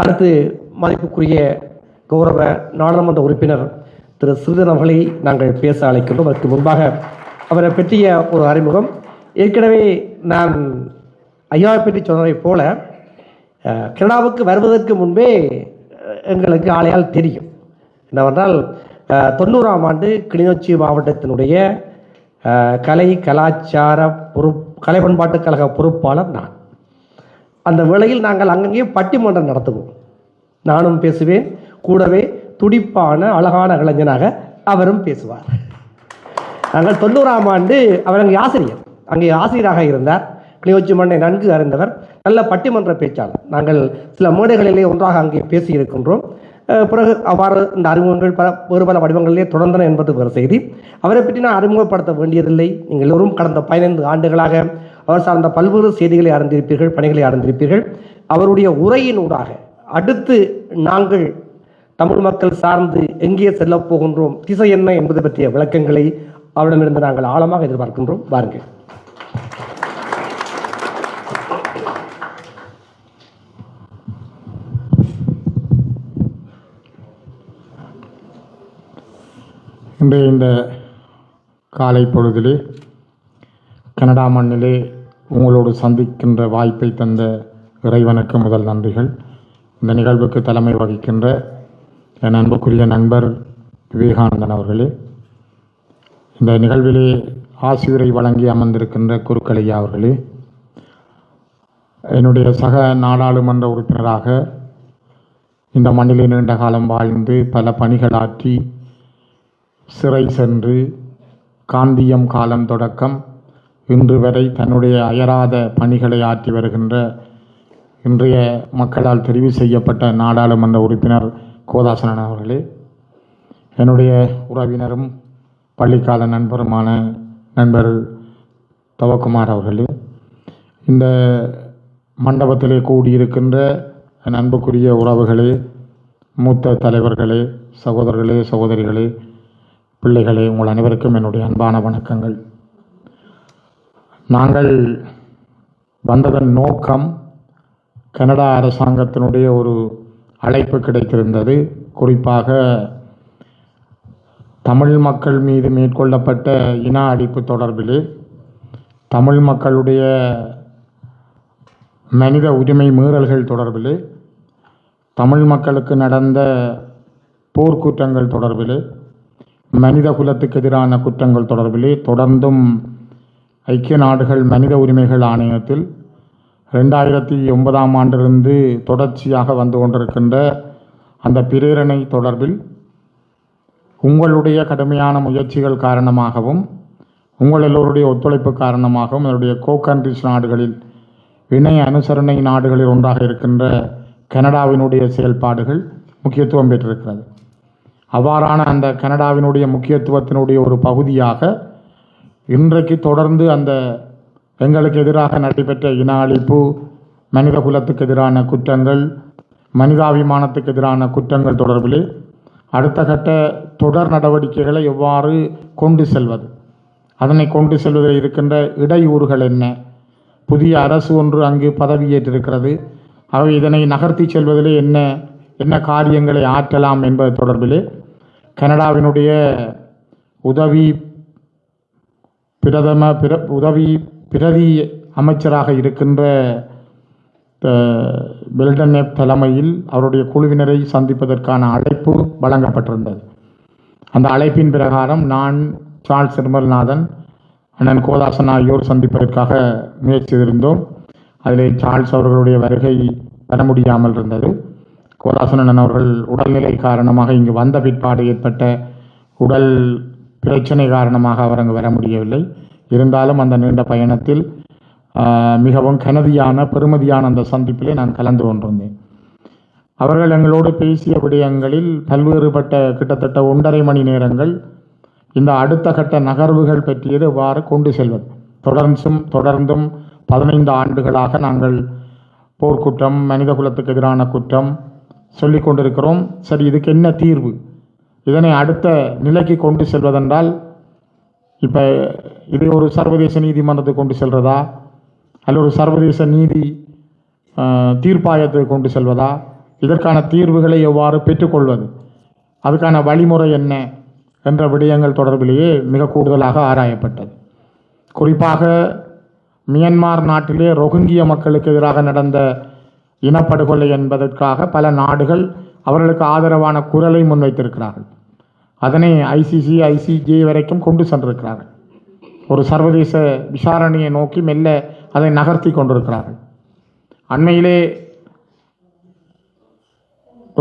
அடுத்து மதிப்புக்குரிய கௌரவ நாடாளுமன்ற உறுப்பினர் திரு ஸ்ரீதரன் அவர்களை நாங்கள் பேச அழைக்கின்றோம். அதற்கு முன்பாக அவரை பற்றிய ஒரு அறிமுகம். ஏற்கனவே நான் ஐயாவை பற்றி சொன்னதைப் போல கனடாவுக்கு வருவதற்கு முன்பே எங்களுக்கு ஆளையால் தெரியும். என்னவென்றால் 90ஆம் ஆண்டு கிளிநொச்சி மாவட்டத்தினுடைய கலை கலாச்சார கலை பண்பாட்டுக் கழக பொறுப்பாளர் நான். அந்த வேளையில் நாங்கள் அங்கங்கே பட்டிமன்றம் நடத்துவோம். நானும் பேசுவேன், கூடவே துடிப்பான அழகான இளைஞனாக அவரும் பேசுவார். நாங்கள் 90ஆம் ஆண்டு அவர் அங்கே ஆசிரியராக இருந்தார். கிளிநொச்சி மண்ணை நன்கு அறிந்தவர், நல்ல பட்டிமன்ற பேச்சாளர். நாங்கள் சில மேடைகளிலே ஒன்றாக அங்கே பேசியிருக்கின்றோம். பிறகு அவ்வாறு இந்த அறிமுகங்கள் வேறு பல வடிவங்களிலே தொடர்ந்தன என்பது வேறு செய்தி. அவரை பற்றி நான் அறிமுகப்படுத்த வேண்டியதில்லை. நீங்கள் எல்லோரும் கடந்த 15 ஆண்டுகளாக அவர் சார்ந்த பல்வேறு செய்திகளை அறிந்திருப்பீர்கள், பணிகளை அறிந்திருப்பீர்கள். அவருடைய உரையினூடாக அடுத்து நாங்கள் தமிழ் மக்கள் சார்ந்து எங்கே செல்லப் போகின்றோம், திசை என்ன என்பது பற்றிய விளக்கங்களை அவரிடமிருந்து நாங்கள் ஆழமாக எதிர்பார்க்கின்றோம். பாருங்கள். இன்றைய இந்த காலை பொழுதிலே கனடா மண்ணிலே உங்களோடு சந்திக்கின்ற வாய்ப்பை தந்த இறைவனுக்கு முதல் நன்றிகள். இந்த நிகழ்வுக்கு தலைமை வகிக்கின்ற என் அன்புக்குரிய நண்பர் விவேகானந்தன் அவர்களே, இந்த நிகழ்விலே ஆசிரியரை வழங்கி அமர்ந்திருக்கின்ற குருக்கலையா அவர்களே, என்னுடைய சக நாடாளுமன்ற உறுப்பினராக இந்த மண்ணிலே நீண்ட காலம் வாழ்ந்து பல பணிகளாற்றி சிறை சென்று காந்தியம் காலம் தொடக்கம் இன்று வரை தன்னுடைய அயராத பணிகளை ஆற்றி வருகின்ற இன்றைய மக்களால் தெரிவு செய்யப்பட்ட நாடாளுமன்ற உறுப்பினர் கோதாசனன் அவர்களே, என்னுடைய உறவினரும் பள்ளிக்கால நண்பருமான நண்பர் தவக்குமார் அவர்களே, இந்த மண்டபத்திலே கூடியிருக்கின்ற என் அன்புக்குரிய உறவுகளே, மூத்த தலைவர்களே, சகோதரர்களே, சகோதரிகளே, பிள்ளைகளே, உங்கள் அனைவருக்கும் என்னுடைய அன்பான வணக்கங்கள். நாங்கள் வந்ததன் நோக்கம் கனடா அரசாங்கத்தினுடைய ஒரு அழைப்பு கிடைத்திருந்தது. குறிப்பாக தமிழ் மக்கள் மீது மேற்கொள்ளப்பட்ட இன அழிப்பு தொடர்பிலே, தமிழ் மக்களுடைய மனித உரிமை மீறல்கள் தொடர்பிலே, தமிழ் மக்களுக்கு நடந்த போர்க்குற்றங்கள் தொடர்பிலே, மனித குலத்துக்கு எதிரான குற்றங்கள் தொடர்பிலே தொடர்ந்தும் ஐக்கிய நாடுகள் மனித உரிமைகள் ஆணையத்தில் 2009ஆம் ஆண்டிலிருந்து தொடர்ச்சியாக வந்து கொண்டிருக்கின்ற அந்த பிரேரணை தொடர்பில் உங்களுடைய கடுமையான முயற்சிகள் காரணமாகவும் உங்கள் எல்லோருடைய ஒத்துழைப்பு காரணமாகவும் அதனுடைய கோ-கண்ட்ரிஸ் நாடுகளில் இணைய அனுசரணை நாடுகளில் ஒன்றாக இருக்கின்ற கனடாவினுடைய செயல்பாடுகள் முக்கியத்துவம் பெற்றிருக்கிறது. அவ்வாறான அந்த கனடாவினுடைய முக்கியத்துவத்தினுடைய ஒரு பகுதியாக இன்றைக்கு தொடர்ந்து அந்த எங்களுக்கு எதிராக நடைபெற்ற இன அழிப்பு, மனித குலத்துக்கு எதிரான குற்றங்கள், மனிதாபிமானத்துக்கு எதிரான குற்றங்கள் தொடர்பிலே அடுத்த கட்ட தொடர் நடவடிக்கைகளை எவ்வாறு கொண்டு செல்வது, அதனை கொண்டு செல்வதில் இருக்கின்ற இடையூறுகள் என்ன, புதிய அரசு ஒன்று அங்கு பதவியேற்றிருக்கிறது, அவை இதனை நகர்த்தி செல்வதிலே என்ன காரியங்களை ஆற்றலாம் என்பது தொடர்பிலே கனடாவினுடைய உதவி பிரதி அமைச்சராக இருக்கின்ற பெல்டனேப் தலைமையில் அவருடைய குழுவினரை சந்திப்பதற்கான அழைப்பு வழங்கப்பட்டிருந்தது. அந்த அழைப்பின் பிரகாரம் நான், சார்ல்ஸ் நிர்மல்நாதன், அண்ணன் கோதாசன் ஆகியோர் சந்திப்பதற்காக முயற்சி செய்திருந்தோம். அதிலே சார்ல்ஸ் அவர்களுடைய வருகை வர முடியாமல் இருந்தது. கோதாசனன் அவர்கள் உடல்நிலை காரணமாக இங்கு வந்த பிற்பாடு ஏற்பட்ட உடல் பிரச்சனை காரணமாக அவர் அங்கு வர முடியவில்லை. இருந்தாலும் அந்த நீண்ட பயணத்தில் மிகவும் பெருமதியான அந்த சந்திப்பிலே நான் கலந்து கொண்டிருந்தேன். அவர்கள் எங்களோடு பேசிய விடயங்களில் பல்வேறுபட்ட கிட்டத்தட்ட 1.5 மணி நேரங்கள் இந்த அடுத்த கட்ட நகர்வுகள் பற்றியது எவ்வாறு கொண்டு செல்வது. தொடர்ந்தும் 15 ஆண்டுகளாக நாங்கள் போர்க்குற்றம், மனித குலத்துக்கு எதிரான குற்றம் சொல்லிக் கொண்டிருக்கிறோம். சரி, இதுக்கு என்ன தீர்வு, இதனை அடுத்த நிலைக்கு கொண்டு செல்வதென்றால் இப்போ இதை ஒரு சர்வதேச நீதிமன்றத்துக்கு கொண்டு செல்வதா, அல்ல ஒரு சர்வதேச நீதி தீர்ப்பாயத்தை கொண்டு செல்வதா, இதற்கான தீர்வுகளை எவ்வாறு பெற்றுக்கொள்வது, அதுக்கான வழிமுறை என்ன என்ற விடயங்கள் தொடர்பிலேயே மிக கூடுதலாக ஆராயப்பட்டது. குறிப்பாக மியன்மார் நாட்டிலே ரோஹிங்கிய மக்களுக்கு எதிராக நடந்த இனப்படுகொலை என்பதற்காக பல நாடுகள் அவர்களுக்கு ஆதரவான குரலை முன்வைத்திருக்கிறார்கள். அதனை ஐசிசி, ஐசிஜே வரைக்கும் கொண்டு சென்றிருக்கிறார்கள். ஒரு சர்வதேச விசாரணையை நோக்கி மெல்ல அதை நகர்த்தி கொண்டிருக்கிறார்கள். அண்மையிலே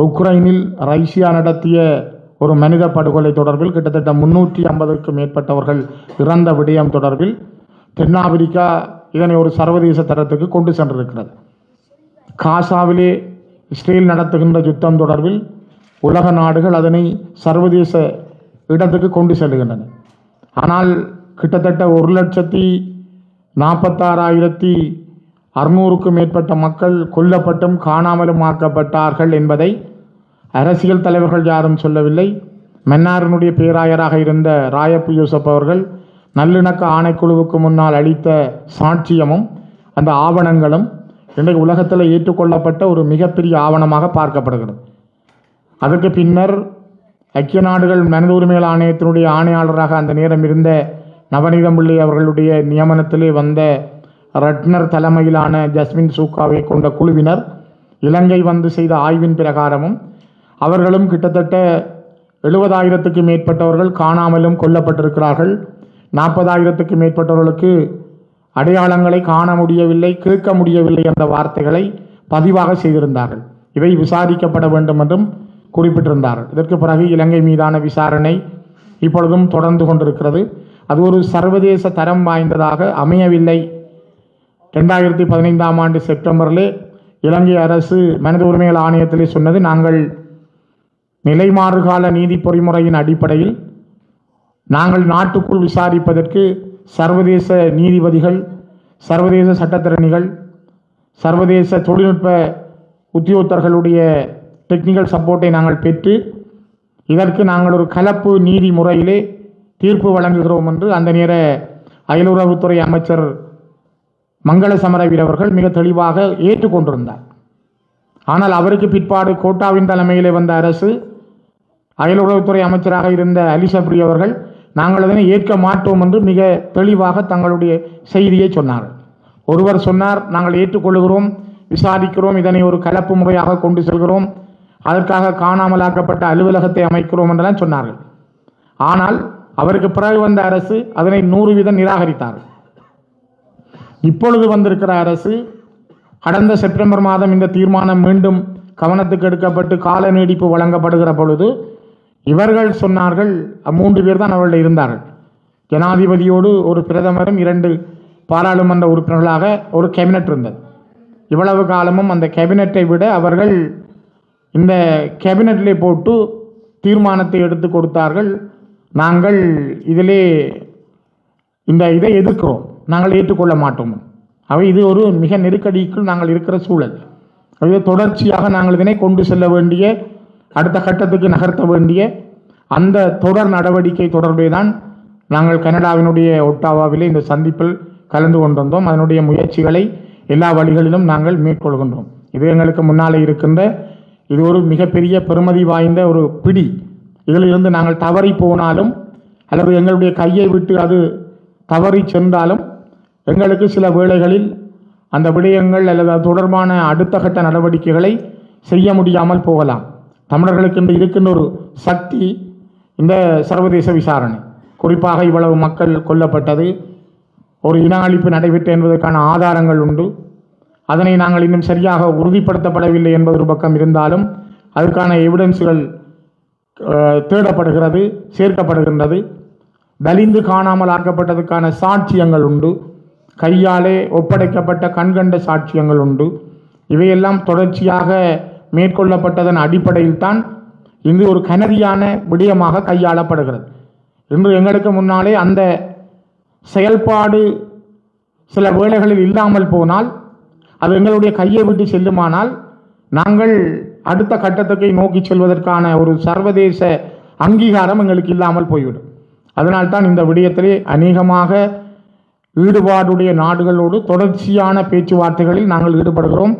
உக்ரைனில் ரஷ்யா நடத்திய ஒரு மனித படுகொலை தொடர்பில் கிட்டத்தட்ட 350க்கும் மேற்பட்டவர்கள் இறந்த விடயம் தொடர்பில் தென்னாப்பிரிக்கா இதனை ஒரு சர்வதேச தரத்துக்கு கொண்டு சென்றிருக்கிறது. காசாவிலே இஸ்ரேல் நடத்துகின்ற யுத்தம் தொடர்பில் உலக நாடுகள் அதனை சர்வதேச இடத்துக்கு கொண்டு செல்கின்றன. ஆனால் கிட்டத்தட்ட 1,46,600க்கும் மேற்பட்ட மக்கள் கொல்லப்பட்டும் காணாமலும் ஆக்கப்பட்டார்கள் என்பதை அரசியல் தலைவர்கள் யாரும் சொல்லவில்லை. மன்னாரினுடைய பேராயராக இருந்த ராயப்பு யூசப் அவர்கள் நல்லிணக்க ஆணைக்குழுவுக்கு முன்னால் அளித்த சாட்சியமும் அந்த ஆவணங்களும் இன்றைக்கு உலகத்தில் ஏற்றுக்கொள்ளப்பட்ட ஒரு மிகப்பெரிய ஆவணமாக பார்க்கப்படுகிறது. அதற்கு பின்னர் ஐக்கிய நாடுகள் மனித உரிமைகள் ஆணையத்தினுடைய ஆணையாளராக அந்த நேரம் இருந்த நவநீதம் பிள்ளை அவர்களுடைய நியமனத்திலே வந்த ரட்னர் தலைமையிலான ஜஸ்மின் சூக்காவை கொண்ட குழுவினர் இலங்கை வந்து செய்த ஆய்வின் பிரகாரமும் அவர்களும் கிட்டத்தட்ட 70,000க்கு மேற்பட்டவர்கள் காணாமலும் கொல்லப்பட்டிருக்கிறார்கள். 40,000க்கு மேற்பட்டவர்களுக்கு அடையாளங்களை காண முடியவில்லை, கேட்க முடியவில்லை என்ற வார்த்தைகளை பதிவாக செய்திருந்தார்கள். இவை விசாரிக்கப்பட வேண்டும் என்றும் குறிப்பிட்டிருந்தார்கள். இதற்கு பிறகு இலங்கை மீதான விசாரணை இப்பொழுதும் தொடர்ந்து கொண்டிருக்கிறது. அது ஒரு சர்வதேச தரம் வாய்ந்ததாக அமையவில்லை. 2015ஆம் ஆண்டு செப்டம்பரிலே இலங்கை அரசு மனித உரிமைகள் ஆணையத்திலே சொன்னது, நாங்கள் நிலைமாறுகால நீதி பொறிமுறையின் அடிப்படையில் நாங்கள் நாட்டுக்குள் விசாரிப்பதற்கு சர்வதேச நீதிபதிகள், சர்வதேச சட்டத்திறனிகள், சர்வதேச தொழில்நுட்ப உத்தியோகத்தர்களுடைய டெக்னிக்கல் சப்போர்ட்டை நாங்கள் பெற்று இதற்கு நாங்கள் ஒரு கலப்பு நீதி முறையிலே தீர்ப்பு வழங்குகிறோம் என்று அந்த நேர அயலுறவுத்துறை அமைச்சர் மங்கள சமரவீர அவர்கள் மிக தெளிவாக ஏற்றுக்கொண்டிருந்தார். ஆனால் அவருக்கு பிற்பாடு கோட்டாவின் தலைமையிலே வந்த அரசு, அயலுறவுத்துறை அமைச்சராக இருந்த அலி சப்ரி அவர்கள் நாங்கள் அதனை ஏற்க மாட்டோம் என்று மிக தெளிவாக தங்களுடைய செய்தியை சொன்னார்கள். ஒருவர் சொன்னார், நாங்கள் ஏற்றுக்கொள்கிறோம், விசாரிக்கிறோம், இதனை ஒரு கலப்பு முறையாக கொண்டு செல்கிறோம், அதற்காக காணாமலாக்கப்பட்ட அலுவலகத்தை அமைக்கிறோம் என்றெல்லாம் சொன்னார்கள். ஆனால் அவருக்கு பிறகு வந்த அரசு அதனை 100% நிராகரித்தார்கள். இப்பொழுது வந்திருக்கிற அரசு கடந்த செப்டம்பர் மாதம் இந்த தீர்மானம் மீண்டும் கவனத்துக்கு எடுக்கப்பட்டு கால நீடிப்பு வழங்கப்படுகிற பொழுது இவர்கள் சொன்னார்கள், 3 பேர் தான் அவர்கள் இருந்தார்கள், ஜனாதிபதியோடு ஒரு பிரதமரும் 2 பாராளுமன்ற உறுப்பினர்களாக ஒரு கேபினட் இருந்தது. இவ்வளவு காலமும் அந்த கேபினட்டை விட அவர்கள் இந்த கேபினட்டிலே போட்டு தீர்மானத்தை எடுத்து கொடுத்தார்கள். நாங்கள் இதிலே இதை எதிர்க்கிறோம், நாங்கள் ஏற்றுக்கொள்ள மாட்டோம். அவை இது ஒரு மிக நெருக்கடிக்குள் நாங்கள் இருக்கிற சூழல். அவை தொடர்ச்சியாக நாங்கள் இதனை கொண்டு செல்ல வேண்டிய, அடுத்த கட்டத்துக்கு நகர்த்த வேண்டிய அந்த தொடர் நடவடிக்கை தொடர்பே தான் நாங்கள் கனடாவினுடைய ஒட்டாவாவிலே இந்த சந்திப்பில் கலந்து கொண்டிருந்தோம். அதனுடைய முயற்சிகளை எல்லா வழிகளிலும் நாங்கள் மேற்கொள்கின்றோம். இது எங்களுக்கு முன்னாலே இருக்கின்ற இது ஒரு மிகப்பெரிய பெருமதி வாய்ந்த ஒரு பிடி. இதிலிருந்து நாங்கள் தவறி போனாலும் அல்லது எங்களுடைய கையை விட்டு அது தவறி சென்றாலும் எங்களுக்கு சில வேளைகளில் அந்த விடயங்கள் அல்லது அது தொடர்பான அடுத்த கட்ட நடவடிக்கைகளை செய்ய முடியாமல் போகலாம். தமிழர்களுக்கு இன்று இருக்கின்ற ஒரு சக்தி இந்த சர்வதேச விசாரணை. குறிப்பாக இவ்வளவு மக்கள் கொல்லப்பட்டது, ஒரு இன அழிப்பு நடைபெற்ற என்பதற்கான ஆதாரங்கள் உண்டு. அதனை நாங்கள் இன்னும் சரியாக உறுதிப்படுத்தப்படவில்லை என்பது ஒரு பக்கம் இருந்தாலும் அதற்கான எவிடன்ஸுகள் தேடப்படுகிறது, சேர்க்கப்படுகின்றது. வலிந்து காணாமல் ஆக்கப்பட்டதுக்கான சாட்சியங்கள் உண்டு, கையாலே ஒப்படைக்கப்பட்ட கண்கண்ட சாட்சியங்கள் உண்டு. இவையெல்லாம் தொடர்ச்சியாக மேற்கொள்ளப்பட்டதன் அடிப்படையில் தான் இங்கு ஒரு கனதியான விடயமாக கையாளப்படுகிறது. இன்று எங்களுக்கு முன்னாலே அந்த செயல்பாடு சில வேளைகளில் இல்லாமல் போனால், அது எங்களுடைய கையை விட்டு செல்லுமானால் நாங்கள் அடுத்த கட்டத்துக்கு நோக்கி செல்வதற்கான ஒரு சர்வதேச அங்கீகாரம் எங்களுக்கு இல்லாமல் போய்விடும். அதனால்தான் இந்த விடயத்திலே அநேகமாக ஈடுபாடுடைய நாடுகளோடு தொடர்ச்சியான பேச்சுவார்த்தைகளில் நாங்கள் ஈடுபடுகிறோம்.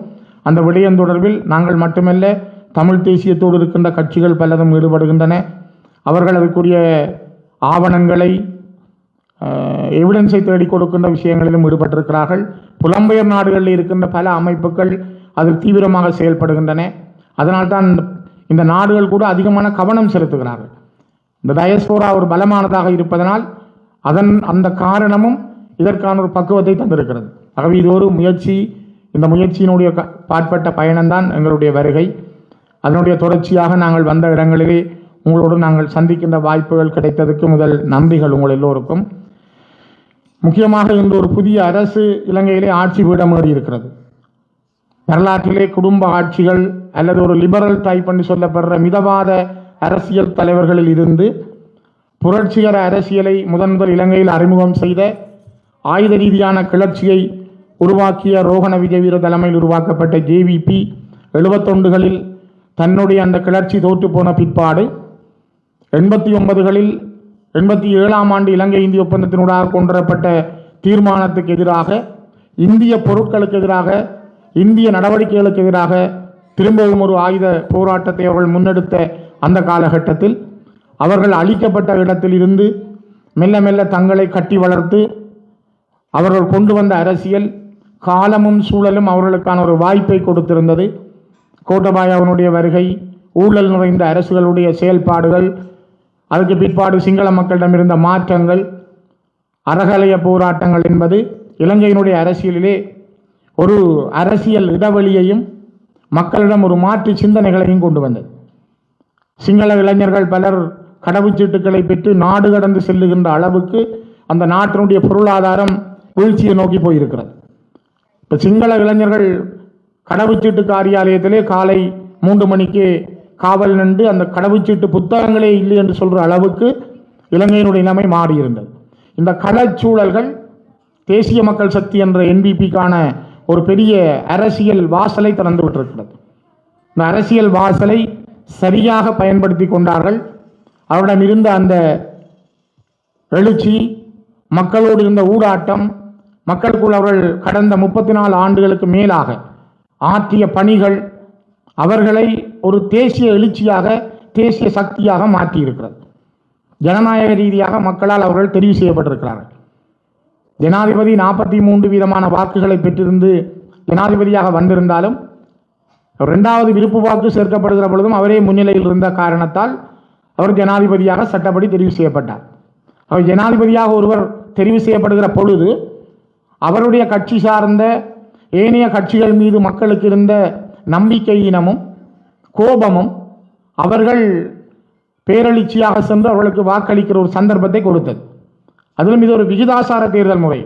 அந்த விடயம் தொடர்பில் நாங்கள் மட்டுமல்ல, தமிழ் தேசியத்தோடு இருக்கின்ற கட்சிகள் பலரும் ஈடுபடுகின்றன. அவர்கள் அதுக்குரிய ஆவணங்களை எவிடன்ஸை தேடிக் கொடுக்கின்ற விஷயங்களிலும் ஈடுபட்டிருக்கிறார்கள். புலம்பெயர் நாடுகளில் இருக்கின்ற பல அமைப்புகள் அதில் தீவிரமாக செயல்படுகின்றன. அதனால்தான் இந்த நாடுகள் கூட அதிகமான கவனம் செலுத்துகிறார்கள். இந்த டயஸ்போரா ஒரு பலமானதாக இருப்பதனால் அந்த காரணமும் இதற்கான ஒரு பக்குவத்தை தந்திருக்கிறது. ஆகவே இது ஒரு முயற்சி. இந்த முயற்சியினுடைய பாற்பட்ட பயணம்தான் எங்களுடைய வருகை. அதனுடைய தொடர்ச்சியாக நாங்கள் வந்த இடங்களிலே உங்களோடு நாங்கள் சந்திக்கின்ற வாய்ப்புகள் கிடைத்ததுக்கு முதல் நன்றிகள் உங்கள் எல்லோருக்கும். முக்கியமாக இன்று ஒரு புதிய அரசு இலங்கையிலே ஆட்சி பீடமேறி இருக்கிறது. வரலாற்றிலே குடும்ப ஆட்சிகள் அல்லது ஒரு லிபரல் டைப் என்று சொல்லப்படுற மிதவாத அரசியல் தலைவர்களில் இருந்து புரட்சிகர அரசியலை முதன்முதல் இலங்கையில் அறிமுகம் செய்த, ஆயுத ரீதியான கிளர்ச்சியை உருவாக்கிய ரோகண விஜயவீர தலைமையில் உருவாக்கப்பட்ட ஜேவிபி 71களில் தன்னுடைய அந்த கிளர்ச்சி தோற்று போன பிற்பாடு 89களில் 87ஆம் ஆண்டு இலங்கை இந்திய ஒப்பந்தத்தினூடாக கொண்டுவரப்பட்ட தீர்மானத்துக்கு எதிராக, இந்திய பொருட்களுக்கு எதிராக, இந்திய நடவடிக்கைகளுக்கு எதிராக திரும்பவும் ஒரு ஆயுத போராட்டத்தை அவர்கள் முன்னெடுத்த அந்த காலகட்டத்தில் அவர்கள் அழிக்கப்பட்ட இடத்தில் இருந்து மெல்ல மெல்ல தங்களை கட்டி வளர்த்து அவர்கள் கொண்டு வந்த அரசியல் காலமும் சூழலும் அவர்களுக்கான ஒரு வாய்ப்பை கொடுத்திருந்தது. கோட்டபாயவனுடைய வருகை, ஊழல் நிறைந்த அரசுகளுடைய செயல்பாடுகள், அதுக்கு பிற்பாடு சிங்கள மக்களிடமிருந்த மாற்றங்கள், அறகலைய போராட்டங்கள் என்பது இலங்கையினுடைய அரசியலிலே ஒரு அரசியல் இடைவெளியையும் மக்களிடம் ஒரு மாற்று சிந்தனைகளையும் கொண்டு வந்தது. சிங்கள இளைஞர்கள் பலர் கடவுச்சீட்டுக்களை பெற்று நாடு கடந்து செல்லுகின்ற அளவுக்கு அந்த நாட்டினுடைய பொருளாதாரம் வீழ்ச்சியை நோக்கி போயிருக்கிறது. இப்போ சிங்கள இளைஞர்கள் கடவுச்சீட்டு காரியாலயத்திலே காலை 3 மணிக்கு காவல் நின்று அந்த கடவுச்சீட்டு புத்தகங்களே இல்லை என்று சொல்கிற அளவுக்கு இலங்கையினுடைய நிலைமை மாறியிருந்தது. இந்த களச்சூழல்கள் தேசிய மக்கள் சக்தி என்ற என்பிபிக்கான ஒரு பெரிய அரசியல் வாசலை திறந்து விட்டிருக்கிறது. இந்த அரசியல் வாசலை சரியாக பயன்படுத்தி கொண்டார்கள். அவரிடம் இருந்த அந்த எழுச்சி, மக்களோடு இருந்த ஊடாட்டம், மக்களுக்குள் அவர்கள் கடந்த 34 ஆண்டுகளுக்கு மேலாக ஆற்றிய பணிகள் அவர்களை ஒரு தேசிய எழுச்சியாக, தேசிய சக்தியாக மாற்றியிருக்கிறது. ஜனநாயக ரீதியாக மக்களால் அவர்கள் தெரிவு செய்யப்பட்டிருக்கிறார்கள். ஜனாதிபதி 43 வீதமான வாக்குகளை பெற்றிருந்து ஜனாதிபதியாக வந்திருந்தாலும் 2வது விருப்பு வாக்கு சேர்க்கப்படுகிற பொழுதும் அவரே முன்னிலையில் இருந்த காரணத்தால் அவர் ஜனாதிபதியாக சட்டப்படி தெரிவு செய்யப்பட்டார். அவர் ஜனாதிபதியாக ஒருவர் தெரிவு செய்யப்படுகிற பொழுது அவருடைய கட்சி சார்ந்த ஏனைய கட்சிகள் மீது மக்களுக்கு இருந்த நம்பிக்கையினமும் கோபமும் அவர்கள் பேரெழுச்சியாக சென்று அவர்களுக்கு வாக்களிக்கிற ஒரு சந்தர்ப்பத்தை கொடுத்தது. அதிலும் இது ஒரு விகிதாசார தேர்தல் முறை.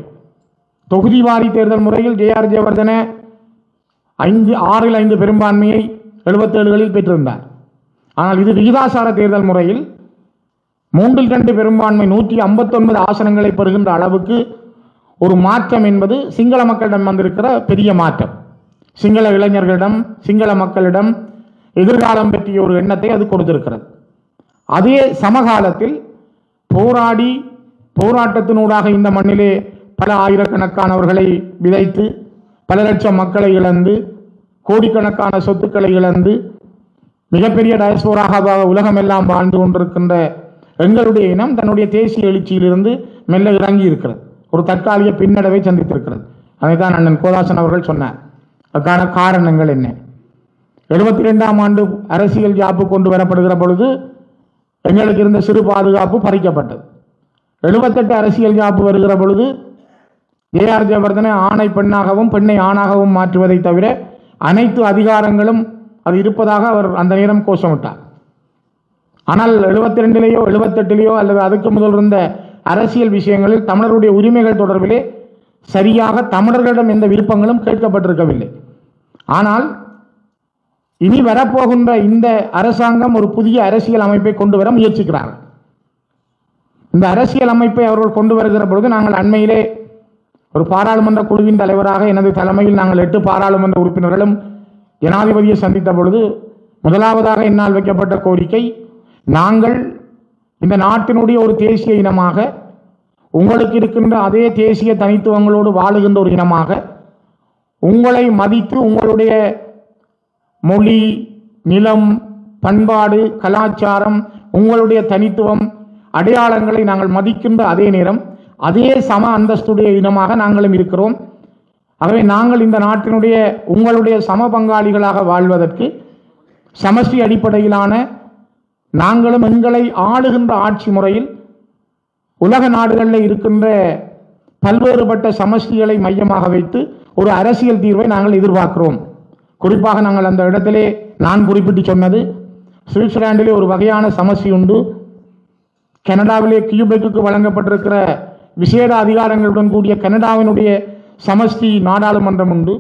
தொகுதி வாரி தேர்தல் முறையில் ஜே.ஆர். ஜெயவர்தன 6ல் 5 பெரும்பான்மையை 77களில் பெற்றிருந்தார். ஆனால் இது விகிதாசார தேர்தல் முறையில் 3ல் 2 பெரும்பான்மை 159 ஆசனங்களை பெறுகின்ற அளவுக்கு ஒரு மாற்றம் என்பது சிங்கள மக்களிடம் வந்திருக்கிற பெரிய மாற்றம். சிங்கள இளைஞர்களிடம், சிங்கள மக்களிடம் எதிர்காலம் பற்றிய ஒரு எண்ணத்தை அது கொடுத்திருக்கிறது. அதே சமகாலத்தில் போராட்டத்தினூடாக இந்த மண்ணிலே பல ஆயிரக்கணக்கானவர்களை விதைத்து, பல லட்சம் மக்களை இழந்து, கோடிக்கணக்கான சொத்துக்களை இழந்து, மிகப்பெரிய டயஸ்போராக உலகமெல்லாம் வாழ்ந்து கொண்டிருக்கின்ற எங்களுடைய இனம் தன்னுடைய தேசிய எழுச்சியிலிருந்து மெல்ல இறங்கி இருக்கிறது. ஒரு தற்காலிக பின்னடைவை சந்தித்திருக்கிறது. அதைத்தான் அண்ணன் கோதாசன் அவர்கள் சொன்னார். அதுக்கான காரணங்கள் என்ன? 72ஆம் ஆண்டு அரசியல் ஜாப்பு கொண்டு வரப்படுகிற பொழுது எங்களுக்கு இருந்த சிறு பாதுகாப்பு பறிக்கப்பட்டது. 78 அரசியல் ஜாப்பு வருகிற பொழுது ஜே.ஆர். ஜெயவர்தனை ஆணை பெண்ணாகவும் பெண்ணை ஆணாகவும் மாற்றுவதை தவிர அனைத்து அதிகாரங்களும் அது இருப்பதாக அவர் அந்த நேரம் கோஷமிட்டார். ஆனால் 72லேயோ 78லேயோ அல்லது அதுக்கு முதல் இருந்த அரசியல் விஷயங்களில் தமிழருடைய உரிமைகள் தொடர்பிலே சரியாக தமிழர்களிடம் எந்த விருப்பங்களும் கேட்கப்பட்டிருக்கவில்லை. ஆனால் இனி வரப்போகின்ற இந்த அரசாங்கம் ஒரு புதிய அரசியல் அமைப்பை கொண்டு வர முயற்சிக்கிறார்கள். இந்த அரசியல் அமைப்பை அவர்கள் கொண்டு வருகிற பொழுது நாங்கள் அண்மையிலே ஒரு பாராளுமன்ற குழுவின் தலைவராக எனது தலைமையில் நாங்கள் 8 பாராளுமன்ற உறுப்பினர்களும் ஜனாதிபதியை சந்தித்த பொழுது முதலாவதாக என்னால் வைக்கப்பட்ட கோரிக்கை, நாங்கள் இந்த நாட்டினுடைய ஒரு தேசிய இனமாக, உங்களுக்கு இருக்கின்ற அதே தேசிய தனித்துவங்களோடு வாழுகின்ற ஒரு இனமாக, உங்களை மதித்து உங்களுடைய மொழி, நிலம், பண்பாடு, கலாச்சாரம், உங்களுடைய தனித்துவம், அடையாளங்களை நாங்கள் மதிக்கின்ற அதே நேரம் அதே சம அந்தஸ்துடைய இனமாக நாங்களும் இருக்கிறோம். ஆகவே நாங்கள் இந்த நாட்டினுடைய உங்களுடைய சம பங்காளிகளாக வாழ்வதற்கு சமஷ்டி அடிப்படையிலான நாங்களும் எங்களை ஆளுகின்ற ஆட்சி முறையில் உலக நாடுகளில் இருக்கின்ற பல்வேறுபட்ட சமஷ்டிகளை மையமாக வைத்து ஒரு அரசியல் தீர்வை நாங்கள் எதிர்பார்க்கிறோம். குறிப்பாக நாங்கள் அந்த இடத்திலே நான் குறிப்பிட்டு சொன்னது, சுவிட்சர்லாண்டிலே ஒரு வகையான சமஷ்டி உண்டு. கனடாவிலே கியூபெக்கு வழங்கப்பட்டிருக்கிற விசேட அதிகாரங்களுடன் கூடிய கனடாவினுடைய சமஷ்டி நாடாளுமன்றம் உண்டு.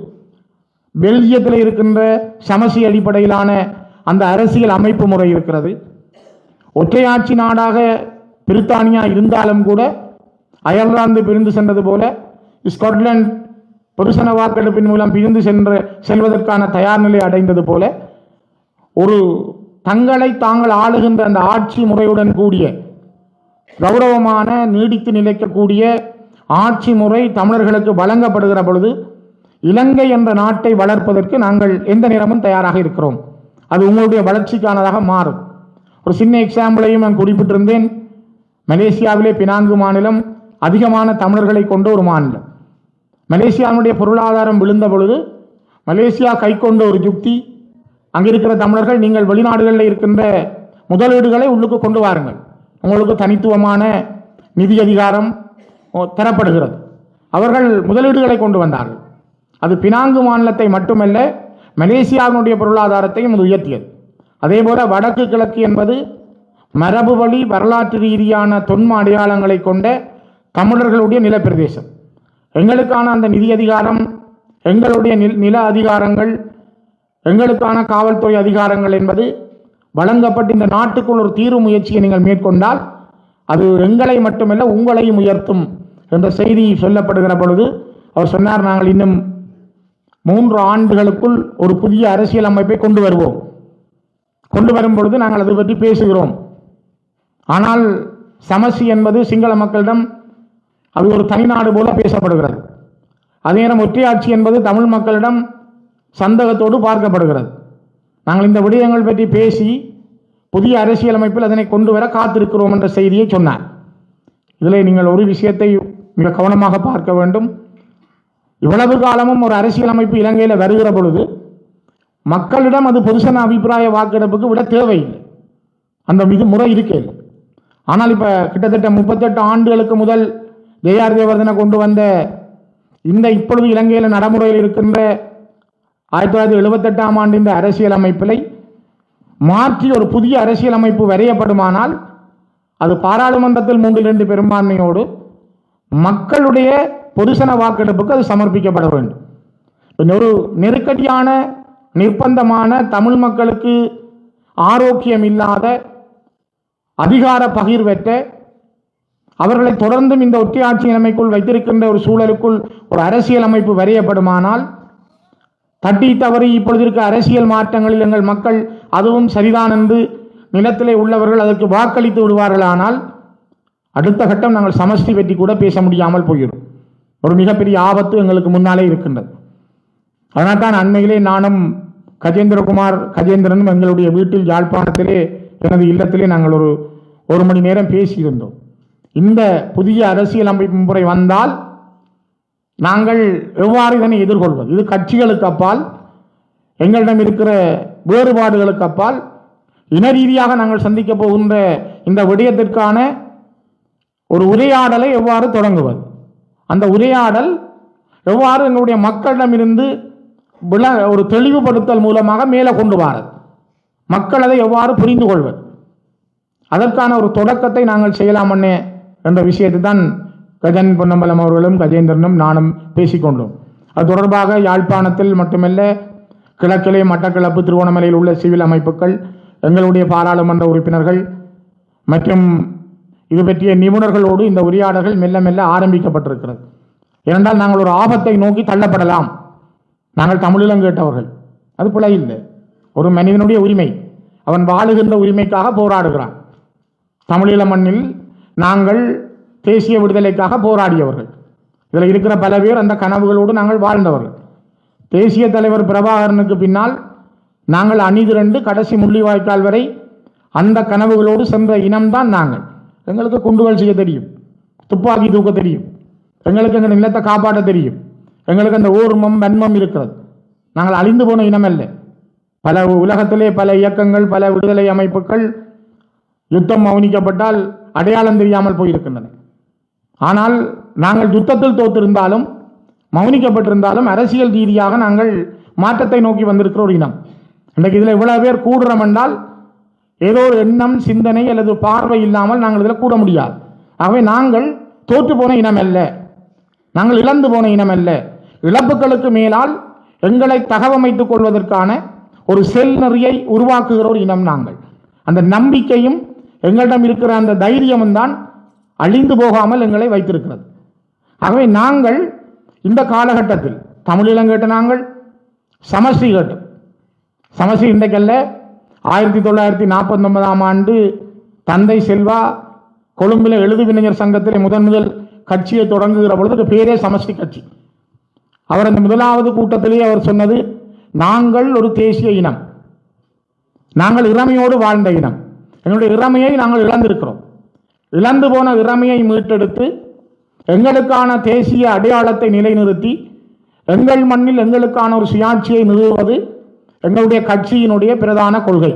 பெல்ஜியத்தில் இருக்கின்ற சமஷ்டி அடிப்படையிலான அந்த அரசியல் அமைப்பு முறை இருக்கிறது. ஒற்றையாட்சி நாடாக பிரித்தானியா இருந்தாலும் கூட அயர்லாந்து பிரிந்து சென்றது போல ஸ்காட்லாந்து பொதுசன வாக்கெடுப்பின் மூலம் பிரிந்து செல்வதற்கான தயார் நிலை அடைந்தது போல ஒரு தங்களை தாங்கள் ஆளுகின்ற அந்த ஆட்சி முறையுடன் கூடிய கௌரவமான நீடித்து நிலைக்கக்கூடிய ஆட்சி முறை தமிழர்களுக்கு வழங்கப்படுகிற பொழுது இலங்கை என்ற நாட்டை வளர்ப்பதற்கு நாங்கள் எந்த நேரமும் தயாராக இருக்கிறோம். அது உங்களுடைய வளர்ச்சிக்கானதாக மாறும். ஒரு சின்ன எக்ஸாம்பிளையும் நான் குறிப்பிட்டிருந்தேன். மலேசியாவிலே பினாங்கு மாநிலம் அதிகமான தமிழர்களை கொண்ட ஒரு மாநிலம். மலேசியாவுடைய பொருளாதாரம் விழுந்த பொழுது மலேசியா கை கொண்ட ஒரு யுக்தி, அங்கிருக்கிற தமிழர்கள் நீங்கள் வெளிநாடுகளில் இருக்கின்ற முதலீடுகளை உள்ளுக்கு கொண்டு வாருங்கள், உங்களுக்கு தனித்துவமான நிதி அதிகாரம் தரப்படுகிறது. அவர்கள் முதலீடுகளை கொண்டு வந்தார்கள். அது பினாங்கு மாநிலத்தை மட்டுமல்ல, மலேசியாவினுடைய பொருளாதாரத்தையும் அது உயர்த்தியது. அதேபோல வடக்கு கிழக்கு என்பது மரபு வழி வரலாற்று ரீதியான தொன்ம அடையாளங்களை கொண்ட தமிழர்களுடைய நிலப்பிரதேசம். எங்களுக்கான அந்த நிதி அதிகாரம், எங்களுடைய நில அதிகாரங்கள், எங்களுக்கான காவல்துறை அதிகாரங்கள் என்பது வழங்கப்பட்டு இந்த நாட்டுக்குள் ஒரு தீர்வு முயற்சியை நீங்கள் மேற்கொண்டால் அது எங்களை மட்டுமல்ல உங்களையும் உயர்த்தும் என்ற செய்தி சொல்லப்படுகிற பொழுது அவர் சொன்னார், நாங்கள் இன்னும் 3 ஆண்டுகளுக்குள் ஒரு புதிய அரசியல் அமைப்பை கொண்டு வருவோம். கொண்டு வரும் பொழுது நாங்கள் அதை பற்றி பேசுகிறோம். ஆனால் சமஷ்டி என்பது சிங்கள மக்களிடம் அது ஒரு தனிநாடு போல பேசப்படுகிறது. அதே நேரம் ஒற்றையாட்சி என்பது தமிழ் மக்களிடம் சந்தேகத்தோடு பார்க்கப்படுகிறது. நாங்கள் இந்த விடயங்கள் பற்றி பேசி புதிய அரசியலமைப்பில் அதனை கொண்டு வர காத்திருக்கிறோம் என்ற செய்தியை சொன்னார். இதில் நீங்கள் ஒரு விஷயத்தை மிக கவனமாக பார்க்க வேண்டும். இவ்வளவு காலமும் ஒரு அரசியலமைப்பு இலங்கையில் வருகிற பொழுது மக்களிடம் அது பொதுசன அபிப்பிராய வாக்கெடுப்புக்கு விட தேவையில்லை, அந்த முறை இருக்கே. ஆனால் இப்போ கிட்டத்தட்ட 38 ஆண்டுகளுக்கு முதல் ஜேஆர் ஜெயவர்தன கொண்டு வந்த இந்த இப்பொழுது இலங்கையில் நடைமுறையில் இருக்கின்ற 1978ஆம் ஆண்டு இந்த அரசியல் அமைப்பிலை மாற்றி ஒரு புதிய அரசியல் அமைப்பு வரையப்படுமானால் அது பாராளுமன்றத்தில் 3/2 பெரும்பான்மையோடு மக்களுடைய பொதுசன வாக்கெடுப்புக்கு அது சமர்ப்பிக்கப்பட வேண்டும். ஒரு நெருக்கடியான நிர்பந்தமான தமிழ் மக்களுக்கு ஆரோக்கியம் இல்லாத அதிகார பகிர்வற்ற அவர்களை தொடர்ந்தும் இந்த ஒற்றையாட்சி நிலைமைக்குள் வைத்திருக்கின்ற ஒரு சூழலுக்குள் ஒரு அரசியல் அமைப்பு வரையப்படுமானால் தட்டி தவறி இப்பொழுது இருக்க அரசியல் மாற்றங்களில் எங்கள் மக்கள் அதுவும் சரிதான் என்று நிலத்திலே உள்ளவர்கள் அதற்கு வாக்களித்து விடுவார்களானால் அடுத்த கட்டம் நாங்கள் சமஷ்டி பற்றி கூட பேச முடியாமல் போயிடும். ஒரு மிகப்பெரிய ஆபத்து எங்களுக்கு முன்னாலே இருக்கின்றது. அதனால் தான் அண்மையிலே நானும் கஜேந்திரனும் எங்களுடைய வீட்டில் யாழ்ப்பாணத்திலே எனது இல்லத்திலே நாங்கள் ஒரு மணி நேரம் பேசியிருந்தோம். இந்த புதிய அரசியல் அமைப்பு முறை வந்தால் நாங்கள் எவ்வாறு இதனை எதிர்கொள்வது, இது கட்சிகளுக்கு அப்பால் எங்களிடம் இருக்கிற வேறுபாடுகளுக்கு அப்பால் இன ரீதியாக நாங்கள் சந்திக்க போகின்ற இந்த விடயத்திற்கான ஒரு உரையாடலை எவ்வாறு தொடங்குவது, அந்த உரையாடல் எவ்வாறு எங்களுடைய மக்களிடமிருந்து ஒரு தெளிவுபடுத்தல் மூலமாக மேலே கொண்டு வாரது, மக்கள் அதை எவ்வாறு புரிந்து கொள்வது, அதற்கான ஒரு தொடக்கத்தை நாங்கள் செய்யலாமன்னே என்ற விஷயத்தை தான் கஜன் பொன்னம்பலம் அவர்களும் கஜேந்திரனும் நானும் பேசிக்கொண்டோம். அது தொடர்பாக யாழ்ப்பாணத்தில் மட்டுமல்ல, கிழக்கிலே மட்டக்களப்பு திருவோணமலையில் உள்ள சிவில் அமைப்புகள், எங்களுடைய பாராளுமன்ற உறுப்பினர்கள் மற்றும் இது பற்றிய நிபுணர்களோடு இந்த உரையாடல்கள் மெல்ல மெல்ல ஆரம்பிக்கப்பட்டிருக்கிறது. ஏனென்றால் நாங்கள் ஒரு ஆபத்தை நோக்கி தள்ளப்படலாம். நாங்கள் தமிழிலம் கேட்டவர்கள், அது பிழை இல்லை. ஒரு மனிதனுடைய உரிமை, அவன் வாழுகின்ற உரிமைக்காக போராடுகிறான். தமிழீழ மண்ணில் நாங்கள் தேசிய விடுதலைக்காக போராடியவர்கள். இதில் இருக்கிற பல பேர் அந்த கனவுகளோடு நாங்கள் வாழ்ந்தவர்கள். தேசிய தலைவர் பிரபாகரனுக்கு பின்னால் நாங்கள் அணிதிரண்டு கடைசி முள்ளிவாய்க்கால் வரை அந்த கனவுகளோடு சென்ற இனம்தான் நாங்கள். எங்களுக்கு குண்டுகள் செய்ய தெரியும், துப்பாக்கி தூக்க தெரியும், எங்களுக்கு எங்கள் நிலத்தை காப்பாற்ற தெரியும், எங்களுக்கு அந்த ஓர்மம் வன்மம் இருக்கிறது. நாங்கள் அழிந்து போன இனம் அல்ல. பல உலகத்திலே பல இயக்கங்கள், பல விடுதலை அமைப்புகள் யுத்தம் மௌனிக்கப்பட்டால் அடையாளம் தெரியாமல் போயிருக்கின்றன. ஆனால் நாங்கள் யுத்தத்தில் தோற்றிருந்தாலும் மௌனிக்கப்பட்டிருந்தாலும் அரசியல் ரீதியாக நாங்கள் மாற்றத்தை நோக்கி வந்திருக்கிற ஒரு இனம். இன்றைக்கு இதில் இவ்வளவு பேர் கூடுறோம் என்றால் ஏதோ ஒரு எண்ணம், சிந்தனை அல்லது பார்வை இல்லாமல் நாங்கள் இதில் கூட முடியாது. ஆகவே நாங்கள் தோற்று போன இனம் அல்ல, நாங்கள் இழந்து போன இனம் அல்ல. இழப்புகளுக்கு மேலால் எங்களை தகவமைத்துக் கொள்வதற்கான ஒரு செல் நெறியை உருவாக்குகிற ஒரு இனம் நாங்கள். அந்த நம்பிக்கையும் எங்களிடம் இருக்கிற அந்த தைரியமும் தான் அழிந்து போகாமல் எங்களை வைத்திருக்கிறது. ஆகவே நாங்கள் இந்த காலகட்டத்தில் தமிழீழம் கேட்ட நாங்கள் சமஸ்டி கேட்டோம். சமஸ்டி இன்றைக்கல்ல, 1949ஆம் ஆண்டு தந்தை செல்வா கொழும்பில் எழுதுவினைஞர் சங்கத்தில் முதல் கட்சியை தொடங்குகிற பொழுது பேரே சமஸ்டி கட்சி. அவர் அந்த முதலாவது கூட்டத்திலேயே அவர் சொன்னது, நாங்கள் ஒரு தேசிய இனம், நாங்கள் இறமையோடு வாழ்ந்த இனம், எங்களுடைய இறமையை நாங்கள் இழந்திருக்கிறோம். இழந்து போன இறமையை மீட்டெடுத்து எங்களுக்கான தேசிய அடையாளத்தை நிலைநிறுத்தி எங்கள் மண்ணில் எங்களுக்கான ஒரு சுயாட்சியை நிறுவுவது எங்களுடைய கட்சியினுடைய பிரதான கொள்கை.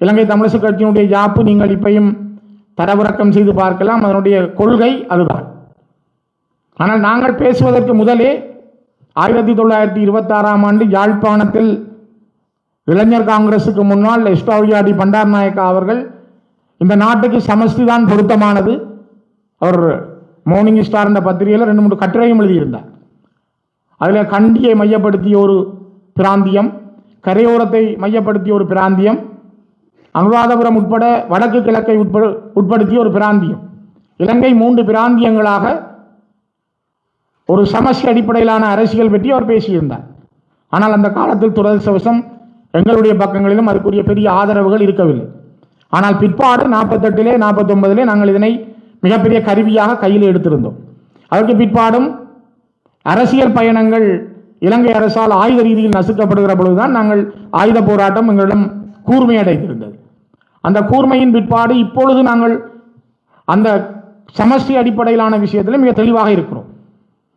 இலங்கை தமிழரசு கட்சியினுடைய யாப்பு நீங்கள் இப்பையும் தரவிறக்கம் செய்து பார்க்கலாம். அதனுடைய கொள்கை அதுதான். ஆனால் நாங்கள் பேசுவதற்கு முதலே 1926ஆம் ஆண்டு யாழ்ப்பாணத்தில் இளைஞர் காங்கிரசுக்கு முன்னால் எஸ்டாவியாடி பண்டாரநாயக்கா அவர்கள் இந்த நாட்டுக்கு சமஸ்டி தான் பொருத்தமானது, அவர் மார்னிங் ஸ்டார் என்ற பத்திரிகையில் 2-3 கட்டுரையும் எழுதியிருந்தார். அதில் கண்டியை மையப்படுத்திய ஒரு பிராந்தியம், கரையோரத்தை மையப்படுத்திய ஒரு பிராந்தியம், அனுராதபுரம் உட்பட வடக்கு கிழக்கை உட்படுத்திய ஒரு பிராந்தியம், இலங்கை 3 பிராந்தியங்களாக ஒரு சமஸ்டி அடிப்படையிலான அரசியல் பற்றி அவர் பேசியிருந்தார். ஆனால் அந்த காலத்தில் துரதிர்ஷ்டவசம் எங்களுடைய பக்கங்களிலும் அதுக்குரிய பெரிய ஆதரவுகள் இருக்கவில்லை. ஆனால் பிற்பாடு 48 49 நாங்கள் இதனை மிகப்பெரிய கருவியாக கையில் எடுத்திருந்தோம். அதற்கு பிற்பாடும் அரசியல் பயணங்கள் இலங்கை அரசால் ஆயுத ரீதியில் நசுக்கப்படுகிற பொழுதுதான் நாங்கள் ஆயுத போராட்டம் எங்களிடம் கூர்மை அடைந்திருந்தது. அந்த கூர்மையின் பிற்பாடு இப்பொழுது நாங்கள் அந்த சமஸ்டி அடிப்படையிலான விஷயத்தில் மிக தெளிவாக இருக்கிறோம்.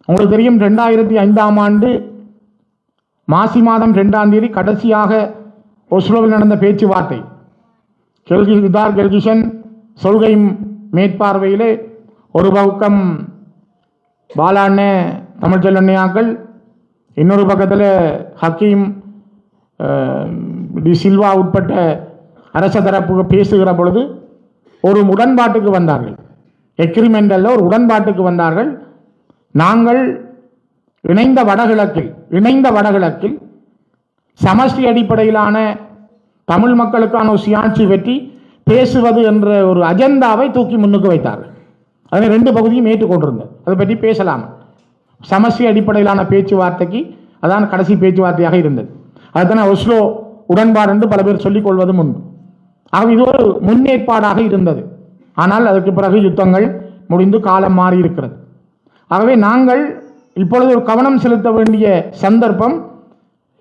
உங்களுக்கு தெரியும், 2005ஆம் ஆண்டு மாசி மாதம் 2ஆம் தேதி கடைசியாக ஒஸ்லோவில் நடந்த பேச்சுவார்த்தை, கெல்கிஷன் சொல்கை மேற்பார்வையிலே ஒரு பக்கம் பாலாண்ண தமிழ்ச்செல்வண்ணையாக்கள், இன்னொரு பக்கத்தில் ஹக்கீம் டி சில்வா உட்பட்ட அரச தரப்பு பேசுகிற பொழுது ஒரு உடன்பாட்டுக்கு வந்தார்கள். எக்ரிமெண்டல்ல ஒரு உடன்பாட்டுக்கு வந்தார்கள். நாங்கள் இணைந்த வடகிழக்கில் சமஷ்டி அடிப்படையிலான தமிழ் மக்களுக்கான ஒரு சுயாட்சி பற்றி பேசுவது என்ற ஒரு அஜெண்டாவை தூக்கி முன்னுக்கு வைத்தார்கள். அதை 2 பகுதியும் ஏற்றுக்கொண்டிருந்தது. அதை பற்றி பேசலாம். சமஸ்டி அடிப்படையிலான பேச்சுவார்த்தைக்கு அதான் கடைசி பேச்சுவார்த்தையாக இருந்தது. அதுதானே ஒஸ்லோ உடன்பாடு என்று பல பேர் சொல்லிக் கொள்வதும் உண்டு. ஆக இது ஒரு முன்னேற்பாடாக இருந்தது. ஆனால் அதற்கு பிறகு யுத்தங்கள் முடிந்து காலம் மாறி இருக்கிறது. ஆகவே நாங்கள் இப்பொழுது ஒரு கவனம் செலுத்த வேண்டிய சந்தர்ப்பம்,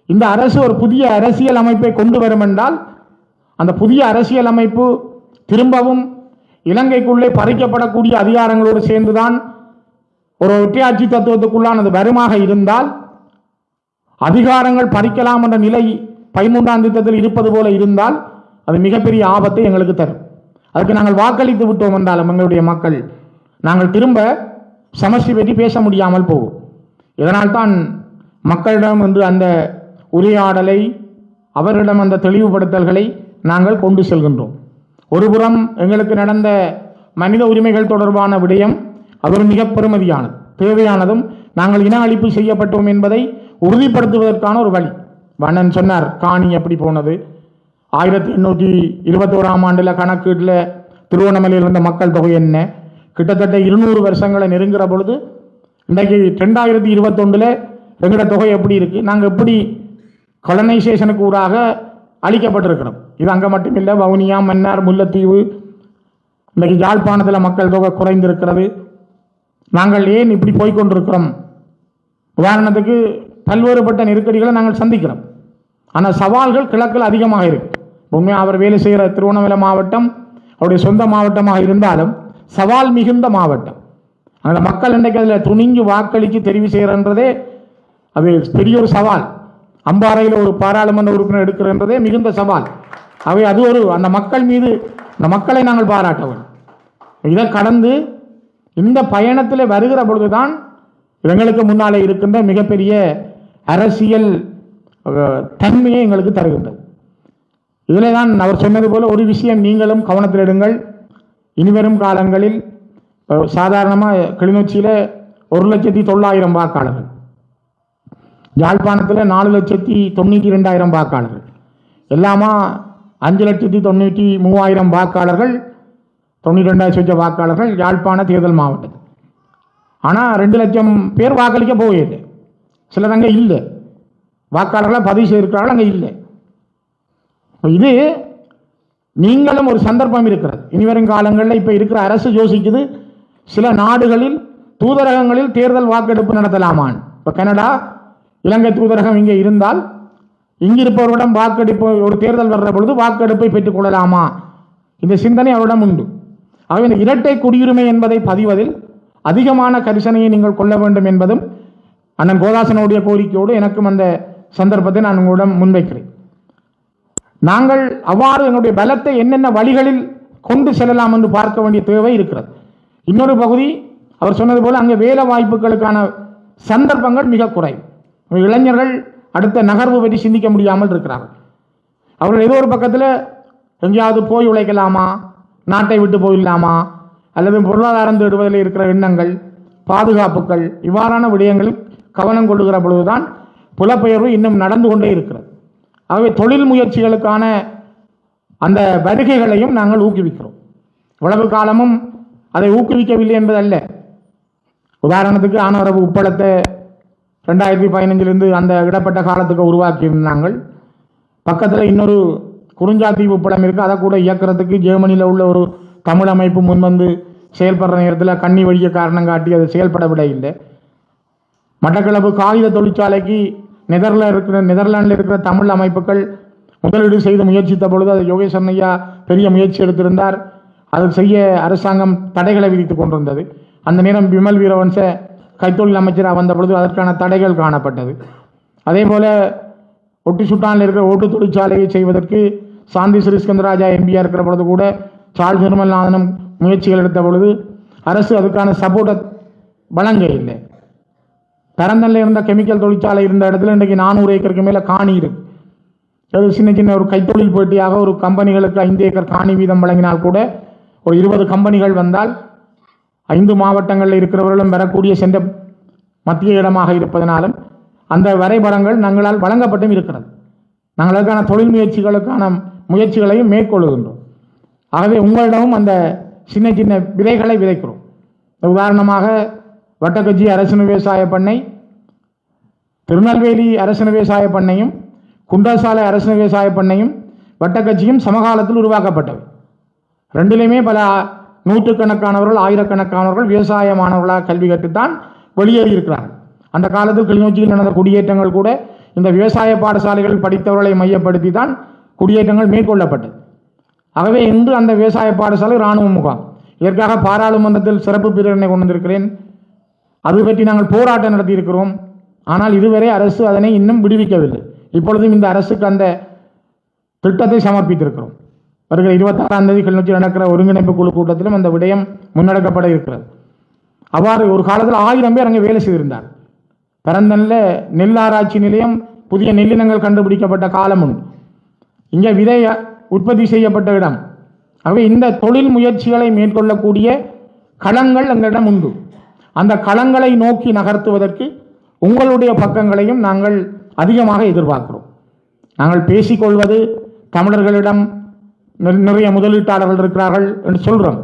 இந்த அரசு ஒரு புதிய அரசியல் அமைப்பை கொண்டு வரும் என்றால் அந்த புதிய அரசியல் அமைப்பு திரும்பவும் இலங்கைக்குள்ளே பறிக்கப்படக்கூடிய அதிகாரங்களோடு சேர்ந்துதான் ஒரு ஒற்றையாட்சி தத்துவத்துக்குள்ளானது வருமாக இருந்தால், அதிகாரங்கள் பறிக்கலாம் என்ற நிலை 13ஆம் திட்டத்தில் இருப்பது போல இருந்தால் அது மிகப்பெரிய ஆபத்தை எங்களுக்கு தரும். அதுக்கு நாங்கள் வாக்களித்து விட்டோம் என்றாலும் எங்களுடைய மக்கள் நாங்கள் திரும்ப சமஸ்டி பற்றி பேச முடியாமல் போகும். இதனால் தான் மக்களிடம் வந்து அந்த உரையாடலை, அவர்களிடம் அந்த தெளிவுபடுத்தல்களை நாங்கள் கொண்டு செல்கின்றோம். ஒருபுறம் எங்களுக்கு நடந்த மனித உரிமைகள் தொடர்பான விடயம் அது ஒரு மிக பெருமதியானது, தேவையானதும், நாங்கள் இன அழிப்பு செய்யப்பட்டோம் என்பதை உறுதிப்படுத்துவதற்கான ஒரு வழி. வண்ணன் சொன்னார், காணி எப்படி போனது, 1821ஆம் ஆண்டில் கணக்கீட்டில் திருவண்ணாமலையில் இருந்த மக்கள் தொகை என்ன, கிட்டத்தட்ட 200 வருஷங்களை நெருங்குற பொழுது இன்றைக்கு 2021 எங்களோட தொகை எப்படி இருக்கு, நாங்கள் எப்படி கொலனைசேஷனுக்கு ஊடாக அளிக்கப்பட்டிருக்கிறோம். இது அங்கே மட்டும் இல்லை, வவுனியா, மன்னார், முல்லைத்தீவு, இன்றைக்கு யாழ்ப்பாணத்தில் மக்கள் தொகை குறைந்திருக்கிறது. நாங்கள் ஏன் இப்படி போய்கொண்டிருக்கிறோம்? உதாரணத்துக்கு பல்வேறுபட்ட நெருக்கடிகளை நாங்கள் சந்திக்கிறோம். ஆனால் சவால்கள் கிழக்கில் அதிகமாக இருக்கு. உண்மையாக அவர் வேலை செய்கிற திருவண்ணாமலை மாவட்டம் அவருடைய சொந்த மாவட்டமாக இருந்தாலும் சவால் மிகுந்த மாவட்டம். அந்த மக்கள் இன்றைக்கு அதில் துணிஞ்சு வாக்களித்து தெரிவு செய்கிறன்றதே அது பெரிய ஒரு சவால். அம்பாறையில் ஒரு பாராளுமன்ற உறுப்பினர் எடுக்கிறன்றதே மிகுந்த சவால். அவை அது ஒரு அந்த மக்கள் மீது அந்த மக்களை நாங்கள் பாராட்ட வேண்டும். இதை கடந்து இந்த பயணத்தில் வருகிற பொழுதுதான் எங்களுக்கு முன்னாலே இருக்கின்ற மிகப்பெரிய அரசியல் தன்மையை எங்களுக்கு தருகின்றது. இதில் தான் அவர் சொன்னது போல ஒரு விஷயம் நீங்களும் கவனத்தில் எடுங்கள். இனிவரும் காலங்களில் சாதாரணமாக கிளிநொச்சியில் 1,09,000 வாக்காளர்கள், யாழ்ப்பாணத்தில் 4,92,000 வாக்காளர்கள், எல்லாமா 5,93,000 வாக்காளர்கள், 92,000 வாக்காளர்கள் யாழ்ப்பாண தேர்தல் மாவட்டத்தில். ஆனால் 2 லட்சம் பேர் வாக்களிக்க போகுது. சிலர் அங்கே இல்லை, வாக்காளர்களாக பதிவு செய்திருக்கிறார்கள், அங்கே இல்லை. இது நீங்களும் ஒரு சந்தர்ப்பம் இருக்கிறது. இனிவரும் காலங்களில் இப்போ இருக்கிற அரசு யோசிக்குது சில நாடுகளில் தூதரகங்களில் தேர்தல் வாக்கெடுப்பு நடத்தலாமான். இப்போ கனடா இலங்கை தூதரகம் இங்கே இருந்தால் இங்கிருப்பவரிடம் வாக்கெடுப்பு ஒரு தேர்தல் வர்ற பொழுது வாக்கெடுப்பை பெற்றுக் கொள்ளலாமா, இந்த சிந்தனை அவரிடம் உண்டு. ஆகவே இந்த இரட்டை குடியுரிமை என்பதை பதிவதில் அதிகமான கரிசனையை நீங்கள் கொள்ள வேண்டும் என்பதும் அண்ணன் கோதாசனுடைய கோரிக்கையோடு எனக்கும் அந்த சந்தர்ப்பத்தை நான் உங்களிடம் முன்வைக்கிறேன். நாங்கள் அவ்வாறு எங்களுடைய பலத்தை என்னென்ன வழிகளில் கொண்டு செல்லலாம் என்று பார்க்க வேண்டிய தேவை இருக்கிறது. இன்னொரு பகுதி அவர் சொன்னது போல அங்கே வேலை வாய்ப்புகளுக்கான சந்தர்ப்பங்கள் மிக குறைவு. இளைஞர்கள் அடுத்த நகர்வு பற்றி சிந்திக்க முடியாமல் இருக்கிறார்கள். அவர்கள் ஏதோ ஒரு பக்கத்தில் எங்கேயாவது போய் உழைக்கலாமா, நாட்டை விட்டு போயிடலாமா, அல்லது பொருளாதாரம் தேடுவதில் இருக்கிற எண்ணங்கள், பாதுகாப்புகள், இவ்வாறான விடயங்களில் கவனம் கொள்ளுகிற பொழுதுதான் புலப்பெயர்வு இன்னும் நடந்து கொண்டே இருக்கிறது. ஆகவே தொழில் முயற்சிகளுக்கான அந்த வருகைகளையும் நாங்கள் ஊக்குவிக்கிறோம். இவ்வளவு காலமும் அதை ஊக்குவிக்கவில்லை என்பதல்ல. உதாரணத்துக்கு ஆனவரவு உப்பளத்தை 2015 அந்த இடப்பட்ட காலத்துக்கு உருவாக்கியிருந்தாங்கள். பக்கத்தில் இன்னொரு குறிஞ்சாத்தீவு உப்பளம் இருக்குது, அதை கூட இயக்கிறதுக்கு ஜெர்மனியில் உள்ள ஒரு தமிழ் அமைப்பு முன்வந்து செயல்படுற நேரத்தில் கண்ணி வழிய காரணம் காட்டி அது செயல்படவிட இல்லை. மட்டக்களப்பு காகித தொழிற்சாலைக்கு நெதர்லாண்டில் இருக்கிற தமிழ் அமைப்புகள் முதலீடு செய்து முயற்சித்த பொழுது அது யோகேஸ்வரன் ஐயா பெரிய முயற்சி எடுத்திருந்தார். அது செய்ய அரசாங்கம் தடைகளை விதித்து கொண்டிருந்தது. அந்த நேரம் விமல் வீரவன்ச கைத்தொழில் அமைச்சராக வந்த பொழுது அதற்கான தடைகள் காணப்பட்டது. அதே போல் ஒட்டி சுட்டானில் இருக்கிற ஓட்டு தொழிற்சாலையை செய்வதற்கு சாந்தி ஸ்ரீஸ்கந்தராஜா எம்பியாக இருக்கிற பொழுது கூட சார்ல்ஸ் நிர்மல்நாதனும் முயற்சிகள் எடுத்த பொழுது அரசு அதுக்கான சப்போர்ட்டை வழங்க இல்லை. பரந்தனில் இருந்த கெமிக்கல் தொழிற்சாலை இருந்த இடத்துல இன்றைக்கு 400 ஏக்கருக்கு மேலே காணி இருக்கு. அது சின்ன சின்ன ஒரு கைத்தொழில் போட்டியாக ஒரு கம்பெனிகளுக்கு 5 ஏக்கர் காணி வீதம் வழங்கினால் கூட ஒரு 20 கம்பெனிகள் வந்தால் 5 மாவட்டங்களில் இருக்கிறவர்களும் வரக்கூடிய சென்ற மத்திய இடமாக இருப்பதனாலும் அந்த வரைபடங்கள் நாங்களால் வழங்கப்பட்டும் இருக்கிறது. நாங்கள் அதற்கான தொழில் முயற்சிகளுக்கான முயற்சிகளையும் மேற்கொள்ளுகின்றோம். ஆகவே உங்களிடமும் அந்த சின்ன சின்ன விதைகளை விதைக்கிறோம். உதாரணமாக வட்டக்கச்சி அரசு விவசாய பண்ணை, திருநெல்வேலி அரசு விவசாய பண்ணையும், குண்டசாலை அரசு விவசாய பண்ணையும் வட்டக்கட்சியும் சமகாலத்தில் உருவாக்கப்பட்டவை. ரெண்டிலையுமே பல நூற்றுக்கணக்கானவர்கள், ஆயிரக்கணக்கானவர்கள் விவசாய மாணவர்களாக கல்வி கற்றுத்தான் வெளியேறியிருக்கிறார்கள். அந்த காலத்தில் கிளிநொச்சியில் நடந்த குடியேற்றங்கள் கூட இந்த விவசாய பாடசாலைகள் படித்தவர்களை மையப்படுத்தி தான் குடியேற்றங்கள் மேற்கொள்ளப்பட்டது. ஆகவே இன்று அந்த விவசாய பாடசாலை இராணுவ முகாம். இதற்காக பாராளுமன்றத்தில் சிறப்பு பிரேரணை கொண்டு வந்திருக்கிறேன். அது பற்றி நாங்கள் போராட்டம் நடத்தியிருக்கிறோம். ஆனால் இதுவரை அரசு அதனை இன்னும் விடுவிக்கவில்லை. இப்பொழுதும் இந்த அரசுக்கு அந்த திட்டத்தை சமர்ப்பித்திருக்கிறோம். வருகிற 26ஆம் தேதி கிளிநொச்சி நடக்கிற ஒருங்கிணைப்பு குழு கூட்டத்திலும் அந்த விடயம் முன்னெடுக்கப்பட இருக்கிறது. அவ்வாறு ஒரு காலத்தில் 1000 பேர் அங்கே வேலை செய்திருந்தார். பரந்தனில் நெல் ஆராய்ச்சி நிலையம், புதிய நெல்லினங்கள் கண்டுபிடிக்கப்பட்ட காலம் உண்டு. இங்கே விதை உற்பத்தி செய்யப்பட்ட இடம். ஆகவே இந்த தொழில் முயற்சிகளை மேற்கொள்ளக்கூடிய களங்கள் எங்களிடம் உண்டு. அந்த களங்களை நோக்கி நகர்த்துவதற்கு உங்களுடைய பக்கங்களையும் நாங்கள் அதிகமாக எதிர்பார்க்கிறோம். நாங்கள் பேசிக்கொள்வது தமிழர்களிடம் நிறைய முதலீட்டாளர்கள் இருக்கிறார்கள் என்று சொல்கிறோம்.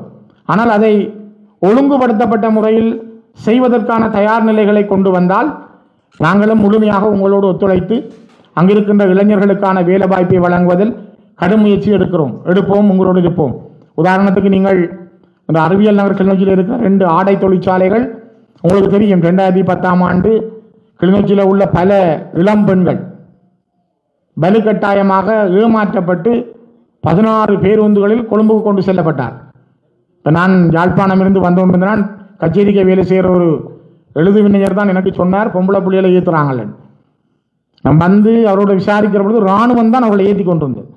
ஆனால் அதை ஒழுங்குபடுத்தப்பட்ட முறையில் செய்வதற்கான தயார் நிலைகளை கொண்டு வந்தால் நாங்களும் முழுமையாக உங்களோடு ஒத்துழைத்து அங்கிருக்கின்ற இளைஞர்களுக்கான வேலை வாய்ப்பை வழங்குவதில் கடும் முயற்சி எடுப்போம், உங்களோடு இருப்போம். உதாரணத்துக்கு நீங்கள் இந்த அறிவியல் நகர் கிளிநொச்சியில் இருக்கிற 2 ஆடை தொழிற்சாலைகள் உங்களுக்கு தெரியும். 2010ஆம் ஆண்டு கிளிநொச்சியில் உள்ள பல இளம் பெண்கள் வலுக்கட்டாயமாக ஏமாற்றப்பட்டு 16 பேருந்துகளில் கொழும்புக்கு கொண்டு செல்லப்பட்டார். இப்போ நான் யாழ்ப்பாணம் இருந்து வந்து கொண்டிருந்தான், கச்சேரிக்கு வேலை செய்கிற ஒரு எழுதுவினைஞர் தான் எனக்கு சொன்னார், பொம்பளை புள்ளிகளை ஏற்றுறாங்கல்ல. நம்ம வந்து அவரோட விசாரிக்கிற பொழுது இராணுவம் தான் அவர்களை ஏற்றி கொண்டு வந்தது.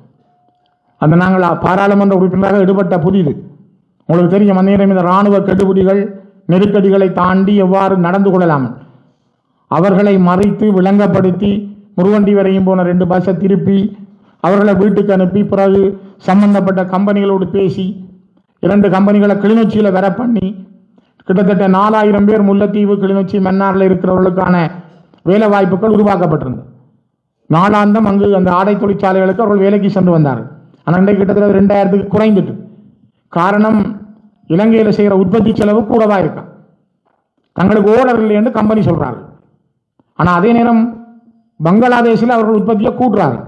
அந்த நாங்கள் பாராளுமன்ற உறுப்பினராக ஈடுபட்ட புதிது. உங்களுக்கு தெரியும், அந்த நேரம் இந்த இராணுவ கெடுபிடிகள் நெருக்கடிகளை தாண்டி எவ்வாறு நடந்து கொள்ளலாம், அவர்களை மறைத்து விளங்கப்படுத்தி முருவண்டி வரையும் போன 2 பஸ்ஸை திருப்பி அவர்களை வீட்டுக்கு அனுப்பி பிறகு சம்பந்தப்பட்ட கம்பெனிகளோடு பேசி 2 கம்பெனிகளை கிளிநொச்சியில் வர பண்ணி கிட்டத்தட்ட 4000 பேர் முல்லைத்தீவு, கிளிநொச்சி, மன்னாரில் இருக்கிறவர்களுக்கான வேலை வாய்ப்புகள் உருவாக்கப்பட்டிருந்தது. நாளாந்தம் அங்கு அந்த ஆடை தொழிற்சாலைகளுக்கு அவர்கள் வேலைக்கு சென்று வந்தார்கள். ஆனால் இன்றைக்கு கிட்டத்தட்ட 2000க்கு குறைந்துட்டு. காரணம், இலங்கையில் செய்கிற உற்பத்தி செலவு கூடவா இருக்கா, தங்களுக்கு ஓடர் இல்லை என்று கம்பெனி சொல்கிறார்கள். ஆனால் அதே நேரம் பங்களாதேஷில் அவர்கள் உற்பத்தியை கூட்டுறார்கள்.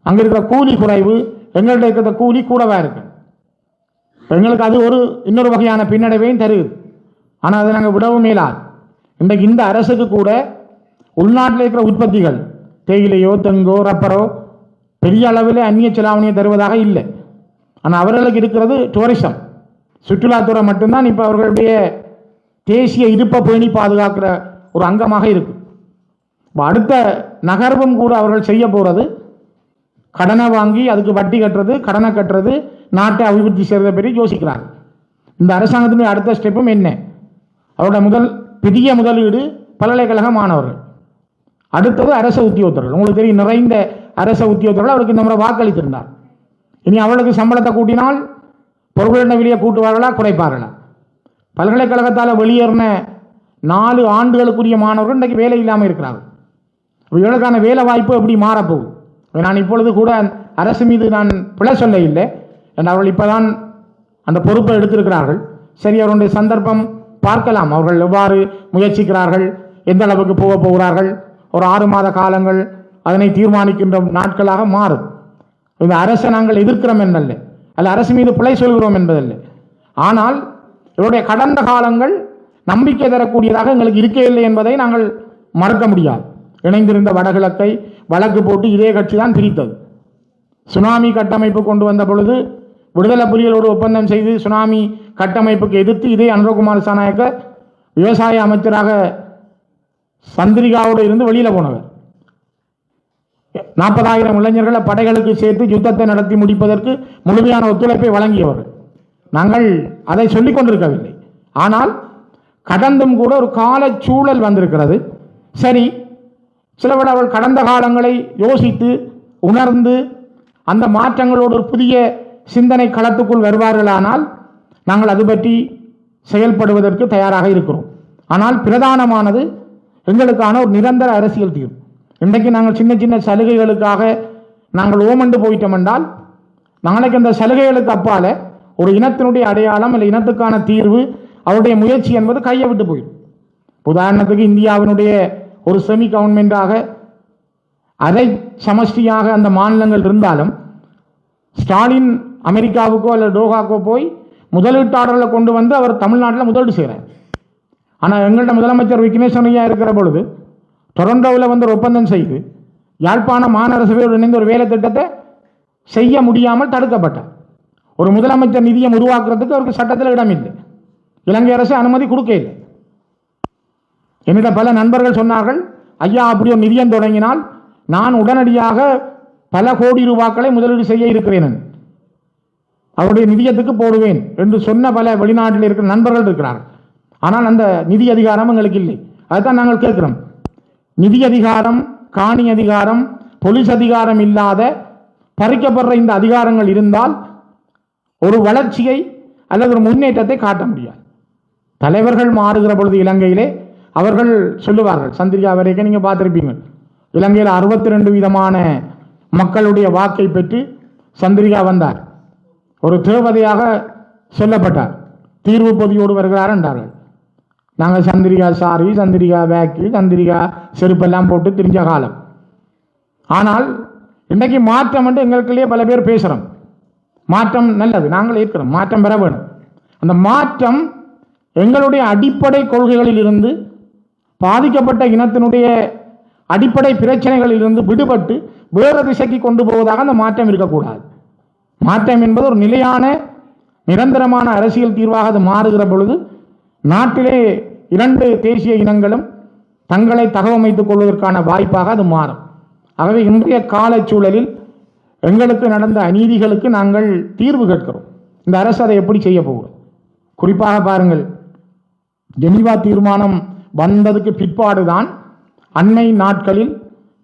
அங்கே இருக்கிற கூலி குறைவு, எங்கள்கிட்ட இருக்கிற கூலி கூடவா இருக்கு. எங்களுக்கு அது இன்னொரு வகையான பின்னடைவையும் தருது. ஆனால் அதை நாங்கள் விடவும் மேலாது. இன்றைக்கு இந்த அரசுக்கு கூட உள்நாட்டில் இருக்கிற உற்பத்திகள், தேயிலையோ தெங்கோ ரப்பரோ பெரிய அளவில் அந்நிய செலாவணியை தருவதாக இல்லை. ஆனால் அவர்களுக்கு இருக்கிறது டூரிசம், சுற்றுலாத்துறை மட்டும்தான் இப்போ அவர்களுடைய தேசிய இருப்பை பேணி பாதுகாக்கிற ஒரு அங்கமாக இருக்கு. அடுத்த நகர்வும் கூட அவர்கள் செய்ய போகிறது கடனை வாங்கி அதுக்கு வட்டி கட்டுறது, கடனை கட்டுறது, நாட்டை அபிவிருத்தி செய்வதை பற்றி யோசிக்கிறாங்க. இந்த அரசாங்கத்தினுடைய அடுத்த ஸ்டெப்பும் என்ன, அவரோட பெரிய முதலீடு பல்கலைக்கழக மாணவர்கள், அடுத்தது அரச உத்தியோகத்தர்கள். உங்களுக்கு தெரியும், நிறைந்த அரச உத்தியோகத்தர்கள் அவருக்கு இந்த முறை வாக்களித்திருந்தார். இனி அவளுக்கு சம்பளத்தை கூட்டினால் பொருட்களின் விலையை கூட்டுவார்களா குறைப்பார்களா? பல்கலைக்கழகத்தால் வெளியேறின 4 ஆண்டுகளுக்குரிய மாணவர்கள் இன்றைக்கு வேலை இல்லாமல் இருக்கிறார்கள். இவர்களுக்கான வேலை வாய்ப்பு எப்படி மாறப்போகுது? நான் இப்பொழுது கூட அரசு மீது நான் பிழை சொல்ல இல்லை, அவர்கள் இப்போதான் அந்த பொறுப்பை எடுத்திருக்கிறார்கள். சரி, அவருடைய சந்தர்ப்பம் பார்க்கலாம், அவர்கள் எவ்வாறு முயற்சிக்கிறார்கள், எந்த அளவுக்கு போகிறார்கள். ஒரு 6 மாத காலங்கள் அதனை தீர்மானிக்கின்ற நாட்களாக மாறும். இந்த அரசை நாங்கள் எதிர்க்கிறோம் என்பதல்ல, அல்ல அரசு மீது பிழை சொல்கிறோம் என்பதல்ல. ஆனால் இவருடைய கடந்த காலங்கள் நம்பிக்கை தரக்கூடியதாக எங்களுக்கு இருக்கே இல்லை என்பதை நாங்கள் மறக்க முடியாது. இணைந்திருந்த வடகிழக்கை வழக்கு போட்டு இதே கட்சி தான் பிரித்தது. சுனாமி கட்டமைப்பு கொண்டு வந்த பொழுது விடுதலை புலிகளோடு ஒப்பந்தம் செய்து சுனாமி கட்டமைப்புக்கு எதிர்த்து இதே அனுரகுமார் சாநாயக்க விவசாய அமைச்சராக சந்திரிகாவோடு இருந்து வெளியில் போனவர். 40,000 இளைஞர்களை படைகளுக்கு சேர்த்து யுத்தத்தை நடத்தி முடிப்பதற்கு முழுமையான ஒத்துழைப்பை வழங்கியவர். நாங்கள் அதை சொல்லிக் கொண்டிருக்கவில்லை. ஆனால் கடந்தும் கூட ஒரு கால சூழல் வந்திருக்கிறது. சரி, சிலவிட அவர்கள் கடந்த காலங்களை யோசித்து உணர்ந்து அந்த மாற்றங்களோடு ஒரு புதிய சிந்தனை களத்துக்குள் வருவார்களானால் நாங்கள் அது பற்றி செயல்படுவதற்கு தயாராக இருக்கிறோம். ஆனால் பிரதானமானது எங்களுக்கான ஒரு நிரந்தர அரசியல் தீர்வு. இன்றைக்கு நாங்கள் சின்ன சின்ன சலுகைகளுக்காக நாங்கள் ஓமண்டு போயிட்டோம் என்றால் நாளைக்கு அந்த சலுகைகளுக்கு அப்பால ஒரு இனத்தினுடைய அடையாளம் இல்லை இனத்துக்கான தீர்வு அவருடைய முயற்சி என்பது கையை விட்டு போயிடும். உதாரணத்துக்கு இந்தியாவினுடைய ஒரு செமி கவர்மெண்டாக அரை சமஷ்டியாக அந்த மாநிலங்கள் இருந்தாலும் ஸ்டாலின் அமெரிக்காவுக்கோ அல்லது டோஹாக்கோ போய் முதலீட்டாளர்களை கொண்டு வந்து அவர் தமிழ்நாட்டில் முதலீடு செய்கிறார். ஆனால் எங்கள்கிட்ட முதலமைச்சர் விக்னேஸ்வரய்யா இருக்கிற பொழுது டொரண்டோவில் வந்து ஒரு ஒப்பந்தம் செய்து யாழ்ப்பாண மாநகர சபையோடு இணைந்து ஒரு வேலை திட்டத்தை செய்ய முடியாமல் தடுக்கப்பட்டார். ஒரு முதலமைச்சர் நிதியம் உருவாக்குறதுக்கு அவருக்கு சட்டத்தில் இடம் இல்லை. இலங்கை அரசு அனுமதி கொடுக்க இல்லை. என்னிடம் பல நண்பர்கள் சொன்னார்கள், ஐயா அப்படி ஒரு நிதியம் தொடங்கினால் நான் உடனடியாக பல கோடி ரூபாய்களை முதலீடு செய்ய இருக்கிறேன், அவருடைய நிதியத்துக்கு போடுவேன் என்று சொன்ன பல வெளிநாட்டில் இருக்கிற நண்பர்கள் இருக்கிறார்கள். ஆனால் அந்த நிதி அதிகாரம் எங்களுக்கு இல்லை. அதுதான் நாங்கள் கேட்கிறோம். நிதி அதிகாரம், காணி அதிகாரம், போலீஸ் அதிகாரம் இல்லாத பறிக்கப்படுற இந்த அதிகாரங்கள் இருந்தால் ஒரு வளர்ச்சியை அல்லது ஒரு முன்னேற்றத்தை காட்ட முடியாது. தலைவர்கள் மாறுகிற பொழுது இலங்கையிலே அவர்கள் சொல்லுவார்கள், சந்திரிகா வரைக்கும் நீங்கள் பார்த்துருப்பீங்க, இலங்கையில் 62 விதமான மக்களுடைய வாக்கை பெற்று சந்திரிகா வந்தார், ஒரு தேவதையாக சொல்லப்பட்டார், தீர்வு பொதியோடு வருகிறார் என்றார்கள். நாங்கள் சந்திரிகா சாரி, சந்திரிகா பேக்கு, சந்திரிகா செருப்பெல்லாம் போட்டு திரிஞ்ச காலம். ஆனால் இன்றைக்கு மாற்றம் என்று எங்களுக்குள்ளேயே பல பேர் பேசுகிறோம். மாற்றம் நல்லது, நாங்கள் ஏற்கிறோம், மாற்றம் பெற வேணும். அந்த மாற்றம் எங்களுடைய அடிப்படை கொள்கைகளில் இருந்து பாதிக்கப்பட்ட இனத்தினுடைய அடிப்படை பிரச்சனைகளில் இருந்து விடுபட்டு வேறு திசைக்கு கொண்டு போவதாக அந்த மாற்றம் இருக்கக்கூடாது. மாற்றம் என்பது ஒரு நிலையான நிரந்தரமான அரசியல் தீர்வாக அது மாறுகிற பொழுது நாட்டிலே இரண்டு தேசிய இனங்களும் தங்களை தகவமைத்துக் கொள்வதற்கான வாய்ப்பாக அது மாறும். ஆகவே இன்றைய காலச்சூழலில் எங்களுக்கு நடந்த அநீதிகளுக்கு நாங்கள் தீர்வு கேட்கிறோம். இந்த அரசு அதை எப்படி செய்ய போகிறோம்? குறிப்பாக பாருங்கள், ஜெனீவா தீர்மானம் வந்ததுக்கு பிற்பாடுதான் அண்மை நாட்களில்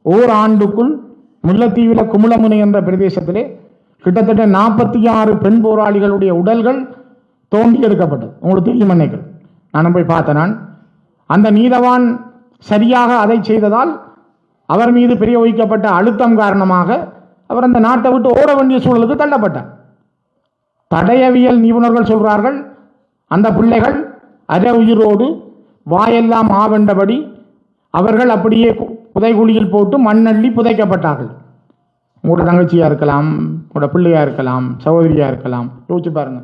ஓராண்டுக்குள் முல்லைத்தீவில் குமுளமுனை என்ற பிரதேசத்திலே கிட்டத்தட்ட 46 பெண் போராளிகளுடைய உடல்கள் தோண்டி எடுக்கப்பட்டது. உங்களுக்கு தெரியும் நினைக்கிறேன். நான் போய் பார்த்தேன். அந்த நீதவான் சரியாக அதை செய்ததால் அவர் மீது பிரயோகிக்கப்பட்ட அழுத்தம் காரணமாக அவர் அந்த நாட்டை விட்டு ஓட வேண்டிய சூழலுக்கு தள்ளப்பட்டார். தடயவியல் நிபுணர்கள் சொல்றார்கள், அந்த பிள்ளைகள் அரை உயிரோடு வாயெல்லாம் ஆவென்றபடி அவர்கள் அப்படியே புதைகுழியில் போட்டு மண்ணள்ளி புதைக்கப்பட்டார்கள். உங்களோட தங்கச்சியா இருக்கலாம், உங்களோட பிள்ளையா இருக்கலாம், சகோதரியா இருக்கலாம். யோசிச்சு பாருங்க.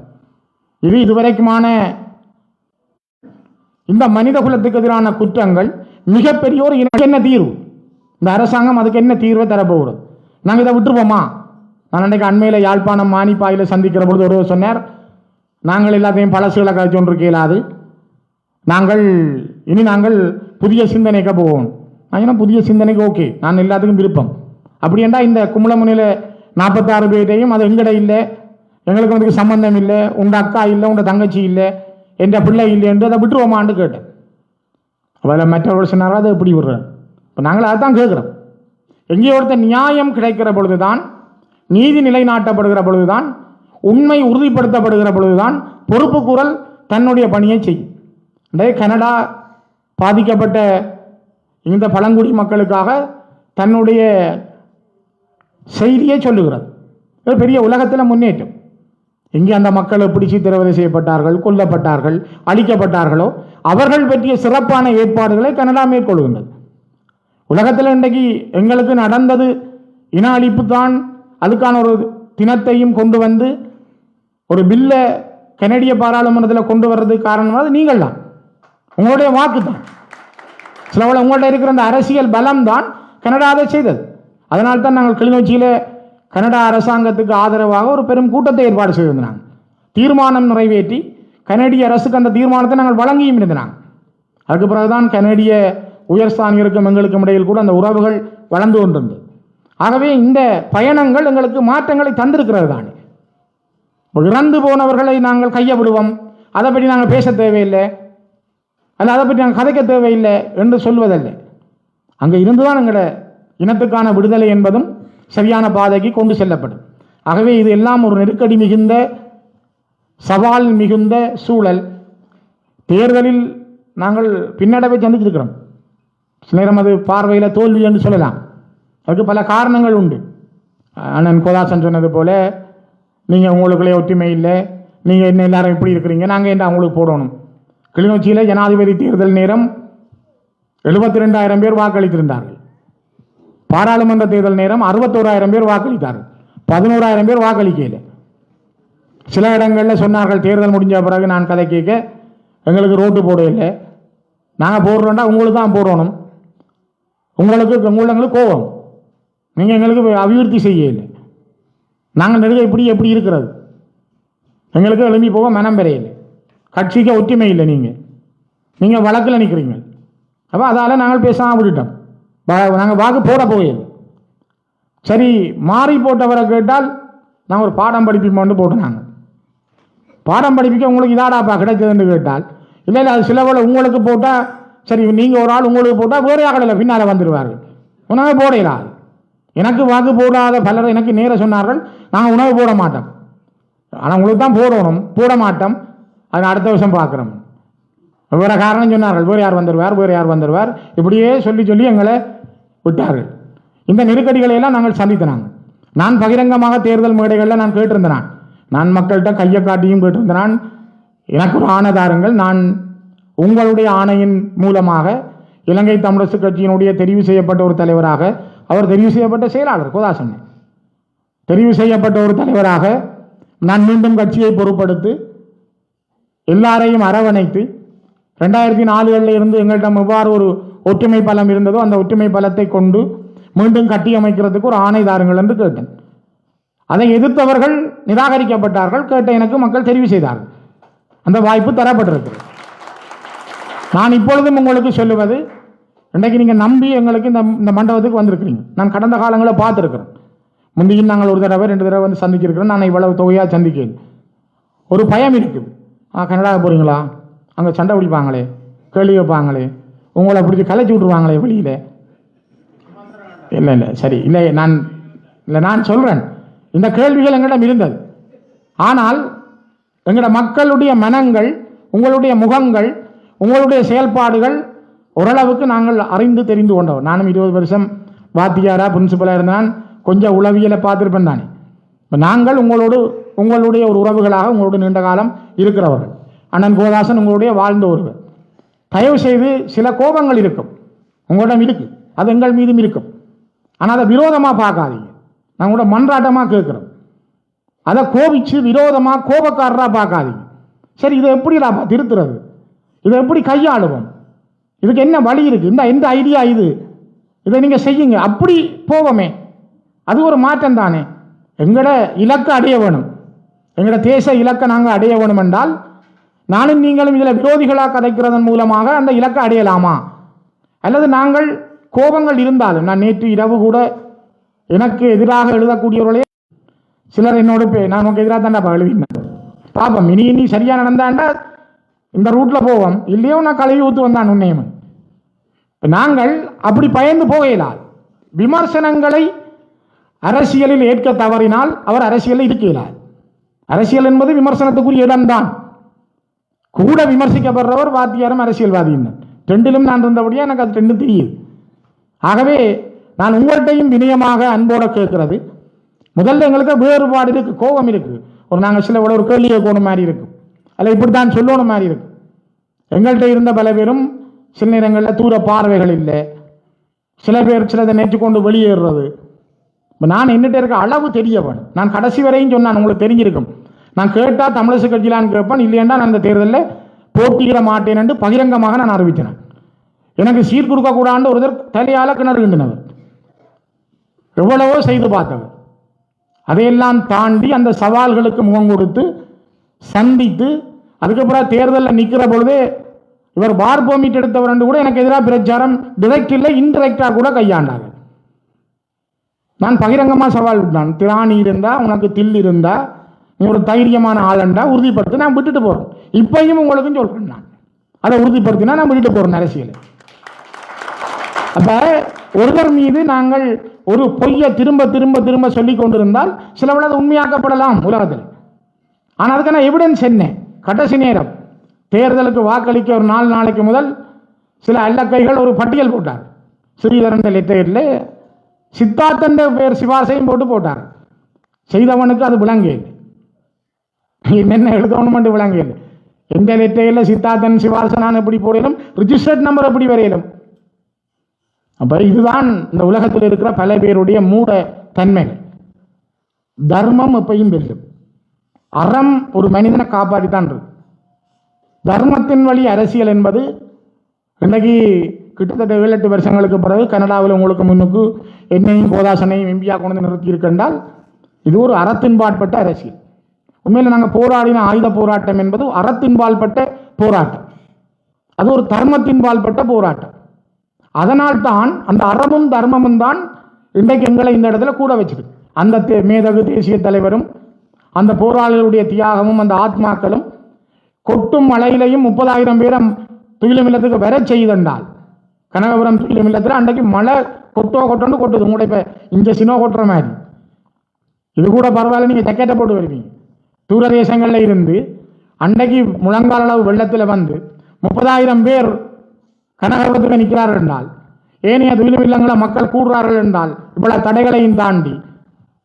இது இதுவரைக்குமான இந்த மனித குலத்துக்கு எதிரான குற்றங்கள் மிகப்பெரிய ஒரு என்ன தீர்வு? இந்த அரசாங்கம் அதுக்கு என்ன தீர்வை தரப்போகிறது? நாங்கள் இதை விட்டுருவோமா? நான் அன்றைக்கு அண்மையில் யாழ்ப்பாணம் மானிப்பாயில் சந்திக்கிற பொழுது ஒரு சொன்னார், நாங்கள் எல்லாத்தையும் பழசுகளை கழிச்சொன்று இயலாது, நாங்கள் புதிய சிந்தனைக்கு போவோம். நான் புதிய சிந்தனைக்கு ஓகே, நான் எல்லாத்துக்கும் விருப்பம். அப்படி என்றால் இந்த குமுளமுனையில் 46 பேரையும் அது எங்கட இல்லை, எங்களுக்கு அதுக்கு சம்பந்தம் இல்லை, உண்ட அக்கா இல்லை, உண்ட தங்கச்சி இல்லை, என்ற பிள்ளை இல்லை என்று அதை விட்டுருவோமான்னு கேட்டேன். அதில் மற்றவர்கள் சொன்னாரோ அதை எப்படி விடுறேன்? இப்போ நாங்கள் அதைத்தான் கேட்குறோம். எங்கேயோ ஒருத்தர் நியாயம் கிடைக்கிற பொழுதுதான், நீதி நிலைநாட்டப்படுகிற பொழுதுதான், உண்மை உறுதிப்படுத்தப்படுகிற பொழுதுதான் பொறுப்பு குரல் தன்னுடைய பணியை செய்யும். கனடா பாதிக்கப்பட்ட இந்த பழங்குடி மக்களுக்காக தன்னுடைய செய்தியை சொல்லுகிறது. பெரிய உலகத்தில் முன்னேற்றம். எங்கே அந்த மக்கள் எப்படி சித்திரவதை செய்யப்பட்டார்கள், கொல்லப்பட்டார்கள், அழிக்கப்பட்டார்களோ அவர்கள் பற்றிய சிறப்பான ஏற்பாடுகளை கனடா மேற்கொள்கின்றது. உலகத்தில் இன்றைக்கு எங்களுக்கு நடந்தது இன அழிப்பு தான். அதுக்கான ஒரு தினத்தையும் கொண்டு வந்து ஒரு பில்லை கனடிய பாராளுமன்றத்தில் கொண்டு வர்றதுக்கு காரணமாக நீங்கள் தான், உங்களுடைய வாக்கு தான். சிலவள உங்கள்கிட்ட இருக்கிற அந்த அரசியல் பலம் தான் கனடா அதை செய்தது. அதனால்தான் நாங்கள் கிளிநொச்சியில் கனடா அரசாங்கத்துக்கு ஆதரவாக ஒரு பெரும் கூட்டத்தை ஏற்பாடு செய்திருந்தாங்க. தீர்மானம் நிறைவேற்றி கனடிய அரசுக்கு அந்த தீர்மானத்தை நாங்கள் வழங்கியும் இருந்தாங்க. அதுக்கு பிறகுதான் கனடிய உயர்ஸ்தானியருக்கும் எங்களுக்கும் இடையில் கூட அந்த உறவுகள் வளர்ந்து கொண்டிருந்தது. ஆகவே இந்த பயணங்கள் எங்களுக்கு மாற்றங்களை தந்திருக்கிறது தானே. இறந்து போனவர்களை நாங்கள் கையை விடுவோம், அதை பற்றி நாங்கள் பேச தேவையில்லை, அல்ல அதை பற்றி நாங்கள் கதைக்க தேவையில்லை என்று சொல்வதல்ல. அங்கே இருந்துதான் எங்களோட இனத்துக்கான விடுதலை என்பதும் சரியான பாதைக்கு கொண்டு செல்லப்படும். ஆகவே இது எல்லாம் ஒரு நெருக்கடி மிகுந்த, சவால் மிகுந்த சூழல். தேர்தலில் நாங்கள் பின்னடைவை சந்திச்சிருக்கிறோம். சில நேரம் அது பார்வையில் தோல்வி என்று சொல்லலாம். அதுக்கு பல காரணங்கள் உண்டு. அண்ணன் கோதாசன் சொன்னது போல, நீங்கள் உங்களுக்குள்ளே ஒற்றுமை இல்லை, நீங்கள் என்ன எல்லாரும் இப்படி இருக்கிறீங்க, நாங்கள் என்ன அவங்களுக்கு போடணும். கிளிநொச்சியில் ஜனாதிபதி தேர்தல் நேரம் 72,000 பேர் வாக்களித்திருந்தார்கள். பாராளுமன்ற தேர்தல் நேரம் 61,000 பேர் வாக்களித்தார்கள். 11,000 பேர் வாக்களிக்கல. சில இடங்களில் சொன்னார்கள், தேர்தல் முடிஞ்ச பிறகு நான் கதை கேட்க எங்களுக்கு ரோட்டு போட இல்லை, நாங்கள் போடுறோம்டா உங்களுக்கு தான் போடணும், உங்களுக்கு கோபம், நீங்கள் எங்களுக்கு அபிவிருத்தி செய்ய இல்லை, நாங்கள் நெருங்க இப்படி எப்படி இருக்கிறது, எங்களுக்கு எழும்பி போக மனம் பெறையில்லை, கட்சிக்கு ஒற்றுமை இல்லை, நீங்கள் வழக்கில் நிற்கிறீங்க. அப்போ அதால் நாங்கள் பேசாமல் விட்டுட்டோம். நாங்கள் வாக்கு போட போயிடுது. சரி, மாறி போட்டவரை கேட்டால் நாங்கள் ஒரு பாடம் படிப்போம்னு போட்டுனாங்க. பாடம் படிப்பிக்க உங்களுக்கு இதாடாப்பா கிடைச்சதுன்னு கேட்டால், இல்லை அது சிலவில் உங்களுக்கு போட்டால் சரி, நீங்கள் ஒரு ஆள் உங்களுக்கு போட்டால் வேறு ஆகலை பின்னால் வந்துடுவார்கள், உணவு போடலாது. எனக்கு வாக்கு போடாத பலர் எனக்கு நேர சொன்னார்கள், நாங்கள் உணவு போட மாட்டோம், ஆனால் உங்களுக்கு தான் போடணும், போட மாட்டோம், அதை அடுத்த வருஷம் பார்க்குறோம். வேறு காரணம் சொன்னார்கள், வேறு யார் வந்துடுவார், இப்படியே சொல்லி எங்களை விட்டார்கள். இந்த நெருக்கடிகளை எல்லாம் நாங்கள் சந்தித்தனாங்க. நான் பகிரங்கமாக தேர்தல் மேடைகளில் நான் கேட்டிருந்தேன், நான் மக்கள்கிட்ட கையை காட்டியும் கேட்டிருந்தேன், எனக்கு ஒரு ஆணைதாருங்கள், நான் உங்களுடைய ஆணையின் மூலமாக இலங்கை தமிழரசு கட்சியினுடைய தெரிவு செய்யப்பட்ட ஒரு தலைவராக, அவர் தெரிவு செய்யப்பட்ட செயலாளர் கோதாசன் தெரிவு செய்யப்பட்ட ஒரு தலைவராக நான் மீண்டும் கட்சியை பொறுப்படுத்தி எல்லாரையும் அரவணைத்து 2004 இருந்து எங்களிடம் எவ்வாறு ஒரு ஒற்றுமை பலம் இருந்ததோ அந்த ஒற்றுமை பலத்தை கொண்டு மீண்டும் கட்டி அமைக்கிறதுக்கு ஒரு ஆணை தாருங்கள் என்று கேட்டேன். அதை எதிர்த்தவர்கள் நிராகரிக்கப்பட்டார்கள். கேட்ட எனக்கு மக்கள் தெரிவு செய்தார்கள். அந்த வாய்ப்பு தரப்பட்டிருக்கிறது. நான் இப்பொழுதும் உங்களுக்கு சொல்லுவது, இன்றைக்கு நீங்கள் நம்பி எங்களுக்கு இந்த மண்டபத்துக்கு வந்திருக்கிறீங்க. நான் கடந்த காலங்களை பார்த்துருக்கிறேன். முந்தியும் நாங்கள் ஒரு தடவை 2 தடவை வந்து சந்திக்கிறோம். நான் இவ்வளவு தொகையாக சந்திக்கிறேன். ஒரு பயம் இருக்குது. கனடா போகிறீங்களா, அங்கே சண்டை பிடிப்பாங்களே, கேள்வி வைப்பாங்களே, உங்களை பிடிச்சி கலைச்சி விட்ருவாங்களே வெளியில். இல்லை சரி, நான் சொல்கிறேன், இந்த கேள்விகள் எங்களிடம் இருந்தது. ஆனால் எங்களோட மக்களுடைய மனங்கள், உங்களுடைய முகங்கள், உங்களுடைய செயல்பாடுகள் ஓரளவுக்கு நாங்கள் அறிந்து தெரிந்து கொண்டோம். நானும் 20 வருஷம் வாத்தியாரா பிரின்சிபலாக இருந்தான், கொஞ்சம் உளவியலை பார்த்துருப்பேன் தானே. நாங்கள் உங்களுடைய ஒரு உறவுகளாக உங்களோட நீண்ட காலம் இருக்கிறவர்கள். அண்ணன் கோதாசன் உங்களுடைய வாழ்ந்த ஒருவர். தயவு செய்து சில கோபங்கள் இருக்கும், உங்களிடம் இருக்கு, அது எங்கள் மீதும் இருக்கும். ஆனால் அதை விரோதமாக பார்க்காதீங்க. நாங்கள் கூட மன்றாட்டமாக கேட்குறோம். அதை கோபிச்சு விரோதமாக கோபக்காரராக பார்க்காதீங்க. சரி, இதை எப்படி திருத்துறது, இதை எப்படி கையாளுவோம், இதுக்கு என்ன வழி இருக்குது, எந்த ஐடியா இது, இதை நீங்கள் செய்யுங்க, அப்படி போவோமே. அது ஒரு மாற்றம் தானே. எங்களோட இலக்கை அடைய வேணும், எங்களோட தேச இலக்கை நாங்கள் அடைய வேணும் என்றால் நானும் நீங்களும் இதில் விரோதிகளாக கதைக்கிறதன் மூலமாக அந்த இலக்கை அடையலாமா? அல்லது நாங்கள் கோபங்கள் இருந்தாலும், நான் நேற்று இரவு கூட எனக்கு எதிராக எழுதக்கூடியவர்களே சிலர் என்னோட நான் உனக்கு எதிராக தான்டா எழுதினேன், பாப்போம் இனி சரியாக நடந்தாண்டா இந்த ரூட்டில் போவோம், இல்லையோ நான் கழுவி ஊற்று வந்தான் உன்னையும். நாங்கள் அப்படி பயந்து போகலால். விமர்சனங்களை அரசியலில் ஏற்க தவறினால் அவர் அரசியலில் இருக்கிறார். அரசியல் என்பது விமர்சனத்துக்குரிய இடம்தான். கூட விமர்சிக்கப்படுறவர் வாத்தியாரும் அரசியல்வாதியும். ரெண்டிலும் நான் இருந்தபடியாக எனக்கு அது ரெண்டும் தெரியுது. ஆகவே நான் உங்கள்கிட்டையும் வினயமாக அன்போட கேட்கிறது, முதல்ல எங்களுக்கு வேறுபாடு இருக்கு, கோபம் இருக்கு. நாங்கள் சில ஒரு கேள்வி கேட்கணும் மாதிரி இருக்கும், அல்ல இப்படித்தான் சொல்லணும் மாதிரி இருக்கும். எங்கள்கிட்ட இருந்த பல பேரும் சில நேரங்களில் தூர பார்வைகள் இல்லை, சில பேர் சிலதை நேற்றுக்கொண்டு வெளியேறுறது. நான் என்னட்ட இருக்க அளவு தெரிய வேணும். நான் கடைசி வரையும் சொன்னான், உங்களுக்கு தெரிஞ்சிருக்கும். நான் கேட்டால் தமிழிசை கட்சியிலான்னு கேட்பேன், இல்லையென்றா நான் அந்த தேர்தலில் போட்டியிட மாட்டேன் என்று பகிரங்கமாக நான் அறிவித்தேன். எனக்கு சீர் கொடுக்கக்கூடாது ஒருத்தர் தலையால் கிணறுகின்றனர், எவ்வளவோ செய்து பார்த்தவர். அதையெல்லாம் தாண்டி அந்த சவால்களுக்கு முகம் கொடுத்து சந்தித்து அதுக்கப்புறம் தேர்தலில் நிற்கிற பொழுதே இவர் பார் பெர்மிட் எடுத்தவர் என்று கூட எனக்கு எதிராக பிரச்சாரம் டிரெக்ட் இல்லை இன்டிரெக்டாக கூட கையாண்டாங்க. நான் பகிரங்கமாக சவால் விட்டான், திராணி இருந்தா, உனக்கு தில் இருந்தா, நீ ஒரு தைரியமான ஆளண்டா உறுதிப்படுத்தி நான் விட்டுட்டு போறேன். இப்பையும் உங்களுக்கும் சொல்றேன், நான் அதை உறுதிப்படுத்தினா நான் விட்டுட்டு போறேன் அரசியல். அப்ப ஒருவர் மீது நாங்கள் ஒரு பொய்யை திரும்ப திரும்ப திரும்ப சொல்லி கொண்டிருந்தால் சிலவள அது உண்மையாக்கப்படலாம் உலகத்தில். ஆனால் அதுக்கான எவிடன்ஸ் என்ன? கடைசி நேரம் தேர்தலுக்கு வாக்களிக்க ஒரு 4 நாளைக்கு முதல் சில அல்லக்கைகள் ஒரு பட்டியல் போட்டார். ஸ்ரீதரன் லெட்டரில் சித்தார்த்தன் பேர் சிவாசையும் போட்டார். செய்தவனுக்கு அது விளங்கியது, என்ன எழுதணும் விளங்கியது. எந்த லெட்டரில் சித்தார்த்தன் சிவாசனான் எப்படி போடலும், ரிஜிஸ்டர்ட் நம்பர் எப்படி வரையலும். அப்ப இதுதான் இந்த உலகத்தில் இருக்கிற பல பேருடைய மூட தன்மைகள். தர்மம் எப்பையும் வெல்லும். அறம் ஒரு மனிதனை காப்பாற்றித்தான் இருக்கு. தர்மத்தின் வழி அரசியல் என்பது இன்றைக்கு கிட்டத்தட்ட 7-8 வருஷங்களுக்கு பிறகு கனடாவில் உங்களுக்கு முன்னுக்கு என்னையும் கோதாசனையும் எம்பியா கொண்டு நிறுத்தி இருக்கின்றால் இது ஒரு அறத்தின்பாற்பட்ட அரசியல். உண்மையில் நாங்கள் போராடின ஆயுத போராட்டம் என்பது அறத்தின்பால்பட்ட போராட்டம், அது ஒரு தர்மத்தின்பால்பட்ட போராட்டம். அதனால்தான் அந்த அறமும் தர்மமும் தான் இன்றைக்கு எங்களை இந்த இடத்துல கூட வச்சிருக்கு. அந்த மேதகு தேசிய தலைவரும் அந்த போராளிகளுடைய தியாகமும் அந்த ஆத்மாக்களும் கொட்டும் மழையிலையும் 30,000 பேரை துயிலுமில்லத்துக்கு வர செய்தண்டால், கனகபுரம் துயிலுமில்லத்தில் அன்றைக்கு மழை கொட்டோன்னு கொட்டுது. உங்களோட இப்போ இங்கே சினோ கொட்டுற மாதிரி இது கூட பரவாயில்ல, நீங்கள் ஜக்கெட்டை போட்டு வருவீங்க. தூரதேசங்களில் இருந்து அன்றைக்கு முழங்கால் அளவு வெள்ளத்தில் வந்து 30,000 பேர் கனகபுரத்துக்கு நிற்கிறார்கள் என்றால், ஏனைய துயிலுமில்லங்களை மக்கள் கூடுறார்கள் என்றால், இவ்வளவு தடைகளையும் தாண்டி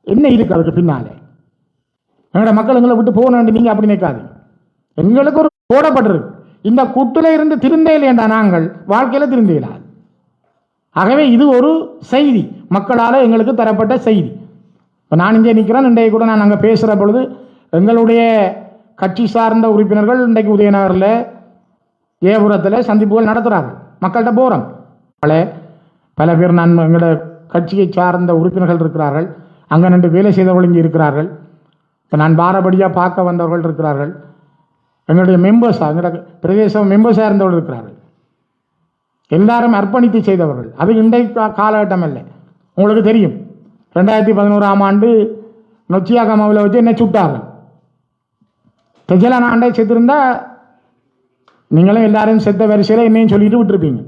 என்ன இருக்கு அதுக்கு பின்னாலே? எங்களோட மக்கள் எங்களை விட்டு போக வேண்டும், நீங்க அப்படி நிற்காது. எங்களுக்கு ஒரு போடப்பட்டிருக்கு. இந்த கூட்டுல இருந்து திருந்தே இல்லையண்டா, நாங்கள் வாழ்க்கையில திருந்தேலாது. ஆகவே இது ஒரு செய்தி, மக்களால் எங்களுக்கு தரப்பட்ட செய்தி. இப்போ நான் இங்கே நிற்கிறேன், இன்றைக்கு கூட நான் அங்கே பேசுகிற பொழுது எங்களுடைய கட்சி சார்ந்த உறுப்பினர்கள் இன்றைக்கு உதயநகரில் ஜெயபுரத்தில் சந்திப்புகள் நடத்துகிறாங்க. மக்கள்கிட்ட போகிறோம். பல பேர் நான் எங்களோட கட்சியை சார்ந்த உறுப்பினர்கள் இருக்கிறார்கள், அங்கே நின்று வேலை செய்தவர்கள் இங்கே இருக்கிறார்கள், இப்போ நான் பாரபடியாக பார்க்க வந்தவர்கள் இருக்கிறார்கள், எங்களுடைய மெம்பர்ஸாக எங்களுடைய பிரதேச மெம்பர்ஸாக இருந்தவர்கள் இருக்கிறார்கள். எல்லாரும் அர்ப்பணித்து செய்தவர்கள். அது இன்றைய காலகட்டம் இல்லை. உங்களுக்கு தெரியும் 2011ஆம் ஆண்டு நொச்சியாகமாவில் வச்சு என்ன சுட்டார்கள். தெஜலான ஆண்டை செத்துருந்தா நீங்களும் எல்லாரும் செத்த வரிசையில் என்னையும் சொல்லிட்டு விட்டுருப்பீங்க.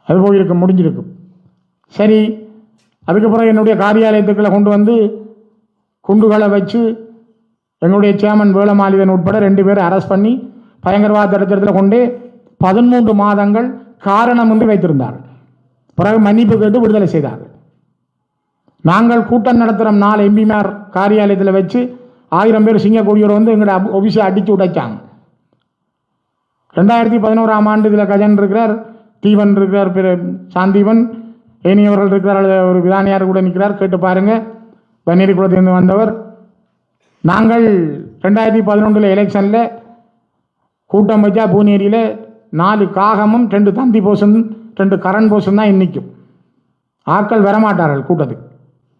அது போயிருக்கும், முடிஞ்சிருக்கும். சரி, அதுக்கப்புறம் என்னுடைய காரியாலயத்துக்களை கொண்டு வந்து குண்டுகளை வச்சு எங்களுடைய சேர்மன் வேலமாலிதன் உட்பட 2 பேரை அரெஸ்ட் பண்ணி பயங்கரவாத தடுத்தத்தில் கொண்டு 13 மாதங்கள் காரணமின்றி வைத்திருந்தார்கள். பிறகு மன்னிப்பு கேட்டு விடுதலை செய்தார்கள். நாங்கள் கூட்டம் நடத்துகிற 4 எம்பிமார் காரியாலயத்தில் வச்சு 1000 பேர் சிங்கக்கூடியோர் வந்து எங்களோட ஒபிஸை அடித்து உடைச்சாங்க. 2011ஆம் ஆண்டு இதில் கஜன் இருக்கிறார், தீவன் இருக்கிறார், சாந்தீவன், ஏனியவர்கள் இருக்கிறார், ஒரு விதானியார் கூட நிற்கிறார், கேட்டு பாருங்கள். பன்னீர் குளத்திலிருந்து வந்தவர். நாங்கள் 2011 எலெக்ஷனில் கூட்டம் வச்சா பூனேரியில் 4 காகமும் 2 தந்தி போசும் 2 கரண் போசும் தான் இன்னிக்கும். ஆட்கள் வரமாட்டார்கள் கூட்டத்துக்கு.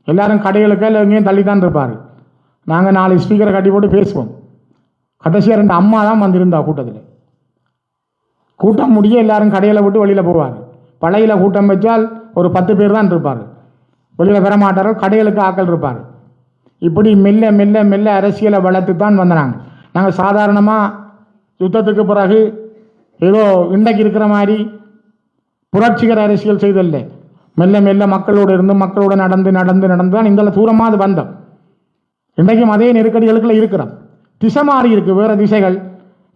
எல்லாரும் கடைகளுக்கு எங்கேயும் தள்ளித்தான் இருப்பார்கள். நாங்கள் 4 ஸ்பீக்கரை கட்டி போட்டு பேசுவோம். கடைசியாக 2 அம்மா தான் வந்திருந்தா கூட்டத்தில். கூட்டம் முடிய எல்லாரும் கடையில் விட்டு வெளியில் போவார். பழையில் கூட்டம் வச்சால் ஒரு 10 பேர் தான் இருப்பார்கள், வெளியில் வரமாட்டார்கள், கடைகளுக்கு ஆக்கள் இருப்பார். இப்படி மெல்ல மெல்ல மெல்ல அரசியலை வளர்த்து தான் வந்தாங்க. நாங்கள் சாதாரணமாக யுத்தத்துக்கு பிறகு ஏதோ இன்றைக்கு இருக்கிற மாதிரி புரட்சிகர அரசியல் செய்தல்ல. மெல்ல மெல்ல மக்களோடு இருந்து மக்களோடு நடந்து நடந்து நடந்து தான் இந்த தூரமாக அது வந்தோம். இன்றைக்கும் அதே நெருக்கடிகளுக்குள்ள இருக்கிறோம். திசை மாறி இருக்கு, வேறு திசைகள்,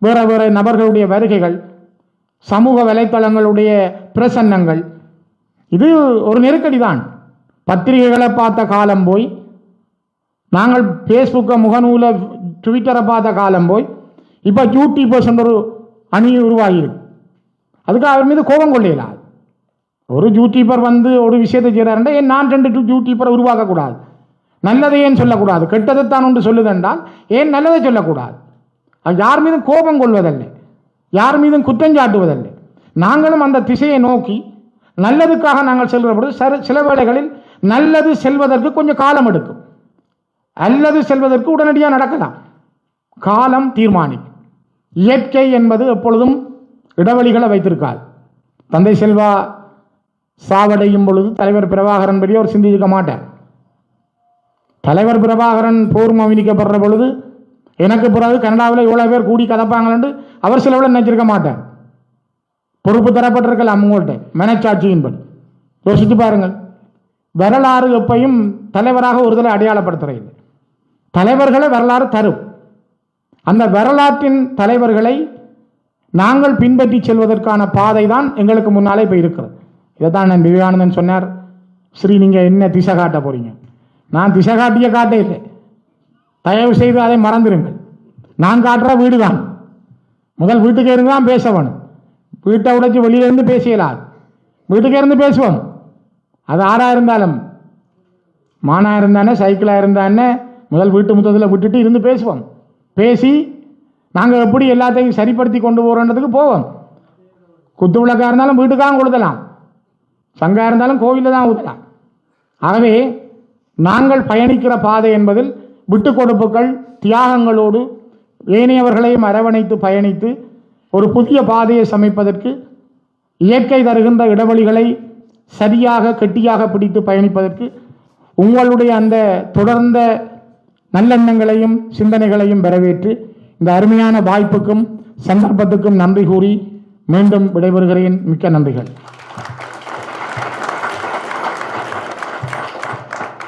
வேறு வேறு நபர்களுடைய வருகைகள், சமூக வலைத்தளங்களுடைய பிரசன்னங்கள். இது ஒரு நெருக்கடி தான். பத்திரிகைகளை பார்த்த காலம் போய், நாங்கள் ஃபேஸ்புக்கை முகநூலை ட்விட்டரை பார்த்த காலம் போய், இப்போ யூடியூபர்ஸ் ஒரு அணி உருவாகியிருக்கு. அதுக்கு அவர் மீது கோபம் கொள்ளையிலாது. ஒரு யூடியூபர் வந்து ஒரு விஷயத்தை செய்கிறாருன்னா ஏன் நான் 2 யூடியூபரை உருவாக்கக்கூடாது? நல்லதை ஏன் சொல்லக்கூடாது? கெட்டதைத்தான் ஒன்று சொல்லுதென்றால் ஏன் நல்லதை சொல்லக்கூடாது? அது யார் மீதும் கோபம் கொள்வதல்ல, யார் மீதும் குற்றம் சாட்டுவதல்ல. நாங்களும் அந்த திசையை நோக்கி நல்லதுக்காக நாங்கள் செல்கிற பொழுது சில வேளைகளில் நல்லது செல்வதற்கு கொஞ்சம் காலம் எடுக்கும், அல்லது செல்வதற்கு உடனடியாக நடக்கலாம். காலம் தீர்மானிக்கும். இயற்கை என்பது எப்பொழுதும் இடைவெளிகளை வைத்திருக்காது. தந்தை செல்வா சாவடையும் பொழுது தலைவர் பிரபாகரன் பற்றி அவர் சிந்திக்க மாட்டார். தலைவர் பிரபாகரன் போர் மவினிக்கப்படுற பொழுது எனக்கு பிறகு கனடாவில் இவ்வளோ பேர் கூடி கதப்பாங்களென்று அவர் சிலவில் நினைச்சிருக்க மாட்டார். பொறுப்பு தரப்பட்டிருக்கலாம் உங்கள்கிட்ட மனச்சாட்சியின்படி. யோசித்து பாருங்கள். வரலாறு எப்பையும் தலைவராக ஒருதலை அடையாளப்படுத்துறது. தலைவர்களை வரலாறு தரும். அந்த வரலாற்றின் தலைவர்களை நாங்கள் பின்பற்றி செல்வதற்கான பாதை தான் எங்களுக்கு முன்னாலே இப்போ இருக்கிறது. இதை தான் நான் விவேகானந்தன் சொன்னார், ஸ்ரீ நீங்கள் என்ன திசை காட்ட போறீங்க? நான் திசை காட்டிய காட்ட இல்லை, தயவு செய்து அதை மறந்துடுங்கள். நான் காட்டுற வீடு தான். முதல் வீட்டுக்கு இருந்து தான் பேச வேணும். வீட்டை உடைச்சி வெளியிலேருந்து பேசியலாது. வீட்டுக்கு இருந்து பேசுவோம். அது ஆறாக இருந்தாலும், மானாக இருந்தானே, சைக்கிளாக இருந்தானே, முதல் வீட்டு முத்தத்தில் விட்டுட்டு இருந்து பேசுவோம். பேசி நாங்கள் எப்படி எல்லாத்தையும் சரிப்படுத்தி கொண்டு போகிறோன்றதுக்கு போவோம். குத்து விளக்காக இருந்தாலும் வீட்டுக்காக கொடுத்தலாம், சங்காக இருந்தாலும் கோவிலில் தான் ஊற்றலாம். ஆகவே நாங்கள் பயணிக்கிற பாதை என்பதில் விட்டு கொடுப்புகள், தியாகங்களோடு ஏனையவர்களையும் அரவணைத்து பயணித்து ஒரு புதிய பாதையை சமைப்பதற்கு, இயற்கை தருகின்ற இடைவெளிகளை சரியாக கெட்டியாக பிடித்து பயணிப்பதற்கு உங்களுடைய அந்த தொடர்ந்த நல்லெண்ணங்களையும் சிந்தனைகளையும் வரவேற்று இந்த அருமையான வாய்ப்புக்கும் சந்தர்ப்பத்துக்கும் நன்றி கூறி மீண்டும் விடைபெறுகிறேன். மிக்க நன்றிகள்.